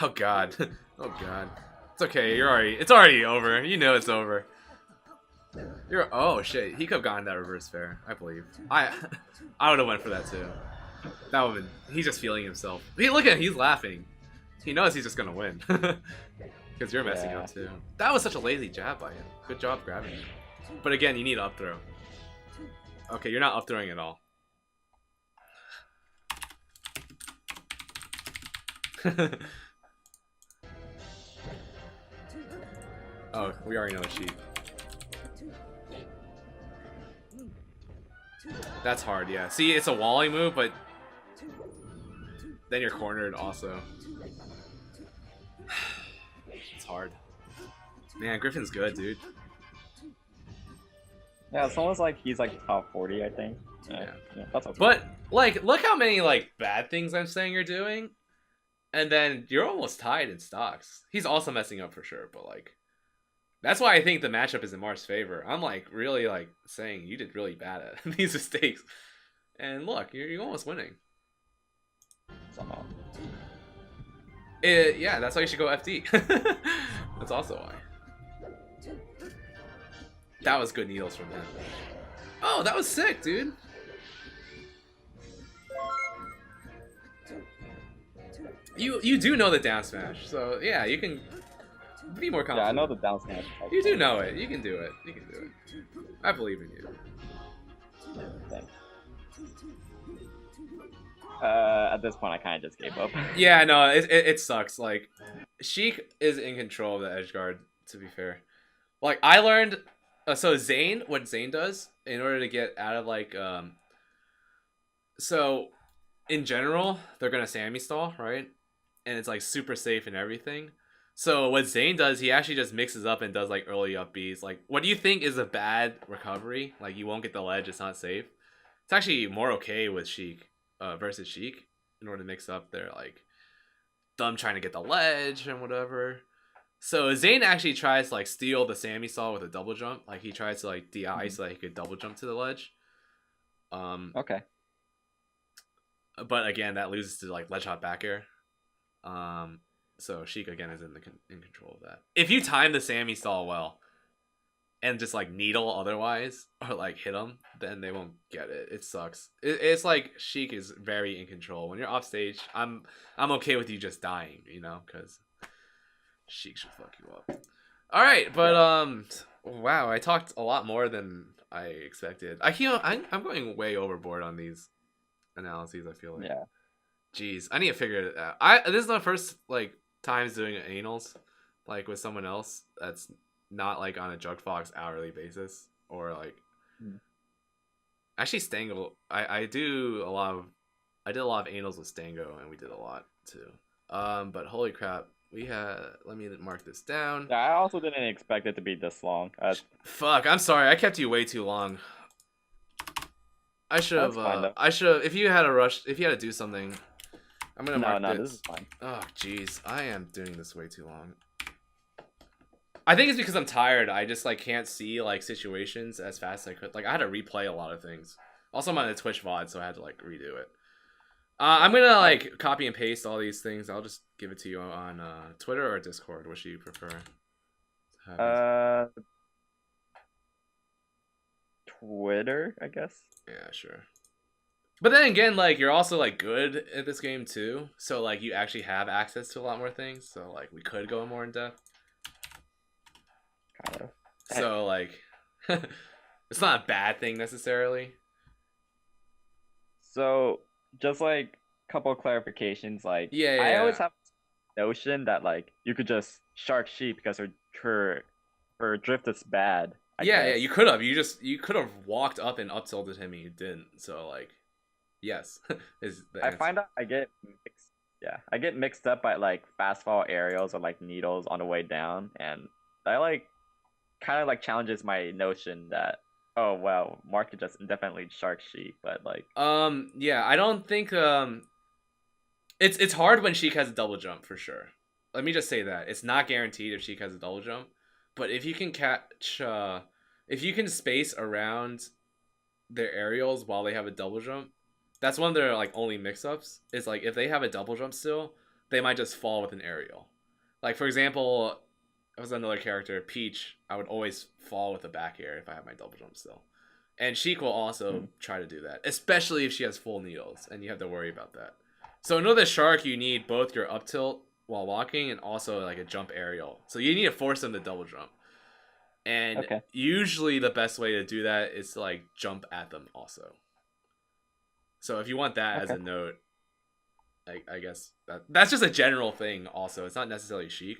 Oh god. Oh god. It's okay, it's already over. You know it's over. Oh shit, he could have gotten that reverse fair, I believe. I would have went for that too. That would have been, he's just feeling himself. Look at him, he's laughing. He knows he's just gonna win. Because you're messing up too. That was such a lazy jab by him. Good job grabbing it. But again, you need up throw. Okay, you're not up throwing at all. Oh, we already know a Sheik. That's hard, yeah. See, it's a walling move, but then you're cornered also. It's hard. Man, Griffin's good, dude. Yeah, it's almost like he's like top 40, I think. Yeah, that's okay. But like, look how many like bad things I'm saying you're doing, and then you're almost tied in stocks. He's also messing up for sure, but like, that's why I think the matchup is in Marth's favor. I'm like really like saying you did really bad at these mistakes, and look, you're almost winning. Somehow. Yeah, that's why you should go FD. That's also why. That was good needles from him. Oh, that was sick, dude. You do know the down smash, so yeah, you can be more confident. Yeah, I know the down smash. You do know it. You can do it. You can do it. I believe in you. Yeah, thanks. At this point, I kind of just gave up. Yeah, no, it sucks. Like, Sheik is in control of the edge guard, to be fair. Like, I learned... so Zane, what Zane does, in order to get out of, like... so, in general, they're going to Sammy stall, right? And it's, like, super safe and everything. So, what Zane does, he actually just mixes up and does, like, early up Bs. Like, what do you think is a bad recovery? Like, you won't get the ledge, it's not safe. It's actually more okay with Sheik. Versus Sheik, in order to mix up their like them trying to get the ledge and whatever. So Zane actually tries to like steal the Sammy stall with a double jump. Like he tries to like DI so that he could double jump to the ledge. Okay. But again, that loses to like ledge hop back air. So Sheik again is in control of that. If you time the Sammy stall well, and just like needle otherwise or like hit them, then they won't get it. It sucks. It's like Sheik is very in control. When you're off stage, I'm okay with you just dying, you know, because Sheik should fuck you up. All right, but wow, I talked a lot more than I expected. I'm going way overboard on these analyses. I feel like. Yeah. Jeez, I need to figure it out. This is my first like times doing anals like with someone else that's not like on a Jugfox hourly basis or like actually Stango. I did a lot of anals with Stango and we did a lot too. But holy crap, let me mark this down. Yeah, I also didn't expect it to be this long. Fuck, I'm sorry, I kept you way too long. I should have if you had to do something. I'm gonna mark this is fine. Oh jeez, I am doing this way too long. I think it's because I'm tired. I just like can't see like situations as fast as I could. Like I had to replay a lot of things. Also, I'm on a Twitch VOD, so I had to like redo it. I'm gonna like copy and paste all these things. I'll just give it to you on Twitter or Discord. Which do you prefer? Uh, Twitter, I guess. Yeah, sure. But then again, like you're also like good at this game too, so like you actually have access to a lot more things. So like we could go more in depth. Kind of. So like, it's not a bad thing necessarily. So just like couple of clarifications, like Yeah, I always yeah. have the notion that like you could just shark sheep because her drift is bad. I Yeah, guess. you could have. You could have walked up and up tilted him, and you didn't. So like, yes, is the I answer. find out I get mixed. Yeah, I get mixed up by like fast fall aerials or like needles on the way down, and I like kind of like challenges my notion that oh well, Mark could just indefinitely shark sheep, but like Yeah, I don't think it's hard when Sheik has a double jump for sure. Let me just say that it's not guaranteed if Sheik has a double jump, but if you can catch, if you can space around their aerials while they have a double jump, that's one of their like only mix-ups. Is like if they have a double jump still, they might just fall with an aerial. Like for example, I was another character, Peach. I would always fall with a back air if I have my double jump still. And Sheik will also try to do that, especially if she has full needles, and you have to worry about that. So in order to shark, you need both your up tilt while walking and also like a jump aerial. So you need to force them to double jump. And okay, usually the best way to do that is to like jump at them also. So if you want that as okay, a note, I guess that's just a general thing also. It's not necessarily Sheik.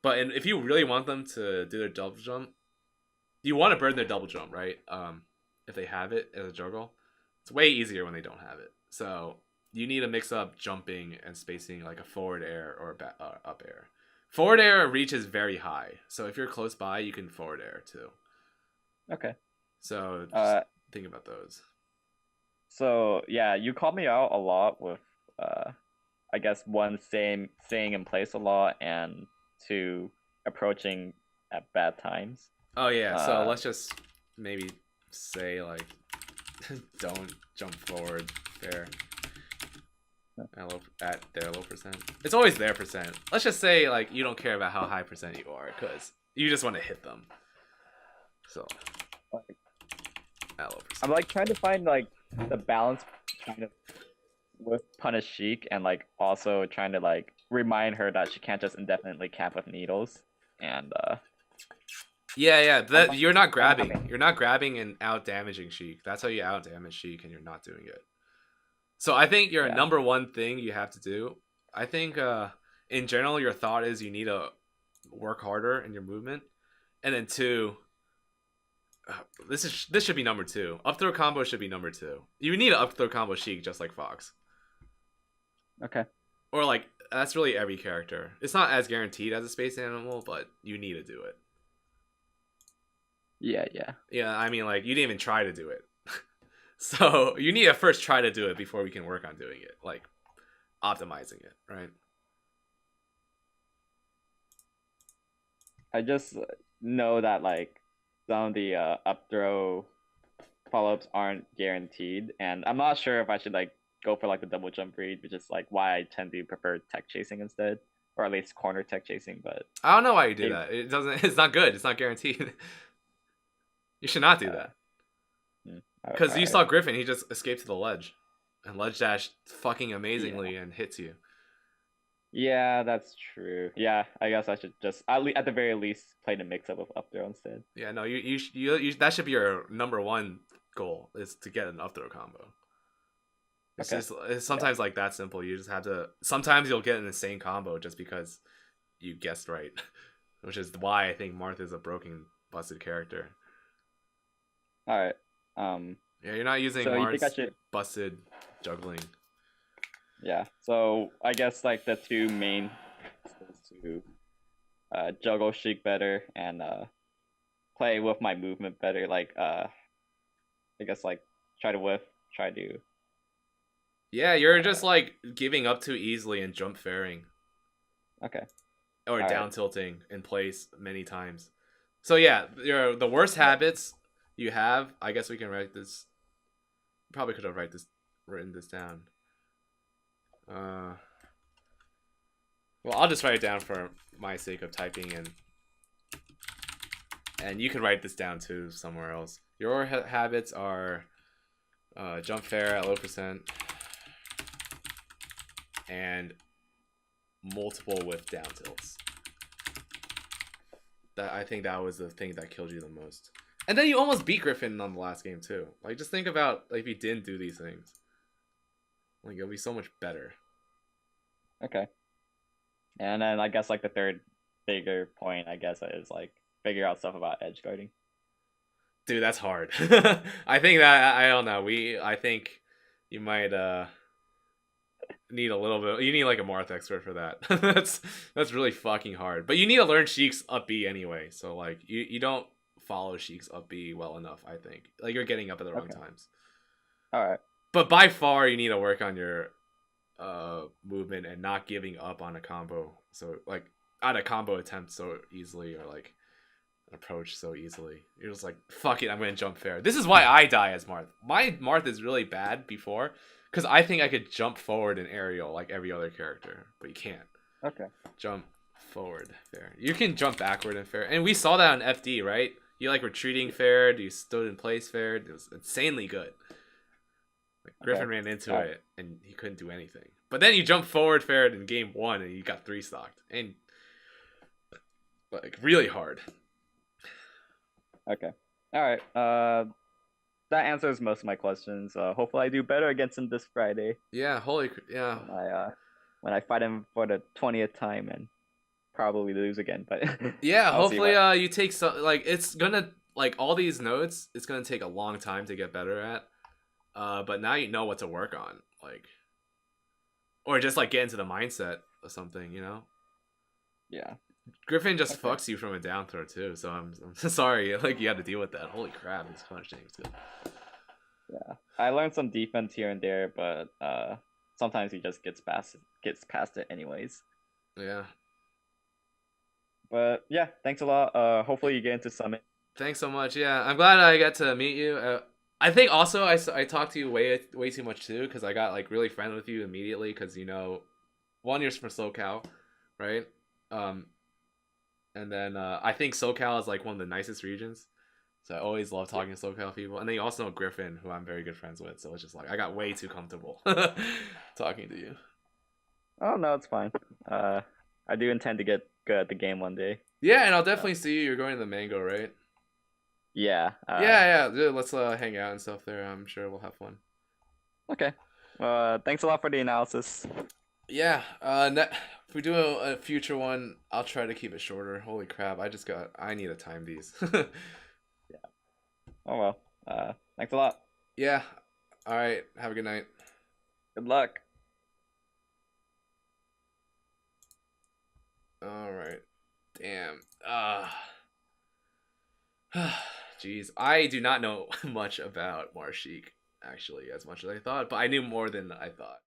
But if you really want them to do their double jump, you want to burn their double jump, right? If they have it as a juggle, it's way easier when they don't have it. So you need to mix up jumping and spacing like a forward air or a up air. Forward air reach is very high, so if you're close by, you can forward air too. okay. So just think about those. So yeah, you called me out a lot with I guess one staying in place a lot and two approaching at bad times. Oh yeah, so let's just maybe say like don't jump forward fair. At their low percent. It's always their percent. Let's just say like you don't care about how high percent you are because you just want to hit them. So at low percent. I'm like trying to find like the balance kind of with punish Sheik and like also trying to like remind her that she can't just indefinitely camp with needles and Yeah, that you're not grabbing. You're not grabbing and out damaging Sheik. That's how you out damage Sheik and you're not doing it. So I think your number one thing you have to do, I think in general your thought is you need to work harder in your movement. And then two, this should be number two. Up throw combo should be number two. You need an up throw combo Sheik just like Fox. okay. Or like that's really every character. It's not as guaranteed as a space animal, but you need to do it. Yeah. Yeah, I mean like you didn't even try to do it. So you need to first try to do it before we can work on doing it, like optimizing it, right? I just know that like some of the up throw follow-ups aren't guaranteed, and I'm not sure if I should like go for like the double jump read, which is like why I tend to prefer tech chasing instead, or at least corner tech chasing. But I don't know why you do that. It doesn't. It's not good. It's not guaranteed. You should not do that. Because you saw Griffin, he just escaped to the ledge, and ledge dash fucking amazingly and hits you. Yeah, that's true. Yeah, I guess I should just at the very least play the mix up of up throw instead. Yeah, no, you that should be your number one goal is to get an up throw combo. It's sometimes like that simple. You just have to. Sometimes you'll get an insane combo just because you guessed right, which is why I think Marth is a broken, busted character. All right. Yeah, you're not using Marth's busted juggling. Yeah, so I guess like the two main is to juggle Sheik better and play with my movement better. Like I guess like try to whiff, try to. Yeah, you're just like giving up too easily and jump fairing. Okay. Or down tilting in place many times. So yeah, the worst habits you have. I guess we can write this. Probably could have written this down. Well, I'll just write it down for my sake of typing, and you can write this down too somewhere else. Your habits are jump fair at low percent and multiple with down tilts. I think that was the thing that killed you the most. And then you almost beat Griffin on the last game too. Like, just think about like if you didn't do these things. Like, it'll be so much better. Okay. And then I guess like the third bigger point, I guess, is like figure out stuff about edge guarding. Dude, that's hard. I think that I don't know. I think you might need a little bit. You need like a Marth expert for that. that's really fucking hard. But you need to learn Sheik's up B anyway. So like you don't follow Sheik's up B well enough. I think like you're getting up at the wrong times. All right. But by far, you need to work on your movement and not giving up on a combo. So like on a combo attempt so easily, or like approach so easily. You're just like, fuck it, I'm gonna jump fair. This is why I die as Marth. My Marth is really bad before because I think I could jump forward in aerial like every other character, but you can't. Okay. Jump forward fair. You can jump backward in fair, and we saw that on FD, right? You like retreating fair. You stood in place fair. It was insanely good. Like, Griffin ran into it and he couldn't do anything. But then you jump forward fair in game 1 and you got 3 stocked and like really hard. Okay. All right. That answers most of my questions. Hopefully I do better against him this Friday. Yeah, yeah. When I fight him for the 20th time and probably lose again, but yeah, hopefully you take some, like, it's gonna, like, all these notes, it's gonna take a long time to get better at. But now you know what to work on, like, or just like get into the mindset of something, you know? Yeah. Griffin just fucks you from a down throw too, so I'm sorry, like you had to deal with that. Holy crap, this punishing is good. Yeah, I learned some defense here and there, but sometimes he just gets past it anyways. Yeah. But yeah, thanks a lot. Hopefully you get into Summit. Thanks so much. Yeah, I'm glad I got to meet you. I think also I talked to you way too much too, because I got like really friendly with you immediately, because, you know, one, you're from SoCal, right? And then I think SoCal is like one of the nicest regions, so I always love talking to SoCal people. And then you also know Griffin, who I'm very good friends with, so it's just like I got way too comfortable talking to you. Oh no, it's fine. I do intend to get good at the game one day. Yeah, and I'll definitely see you. You're going to the Mango, right? Yeah. Yeah. Dude, let's hang out and stuff there. I'm sure we'll have fun. Okay. Thanks a lot for the analysis. Yeah. If we do a future one, I'll try to keep it shorter. Holy crap! I need to time these. Yeah. Oh well. Thanks a lot. Yeah. All right. Have a good night. Good luck. All right. Damn. Jeez, I do not know much about Sheik, actually, as much as I thought, but I knew more than I thought.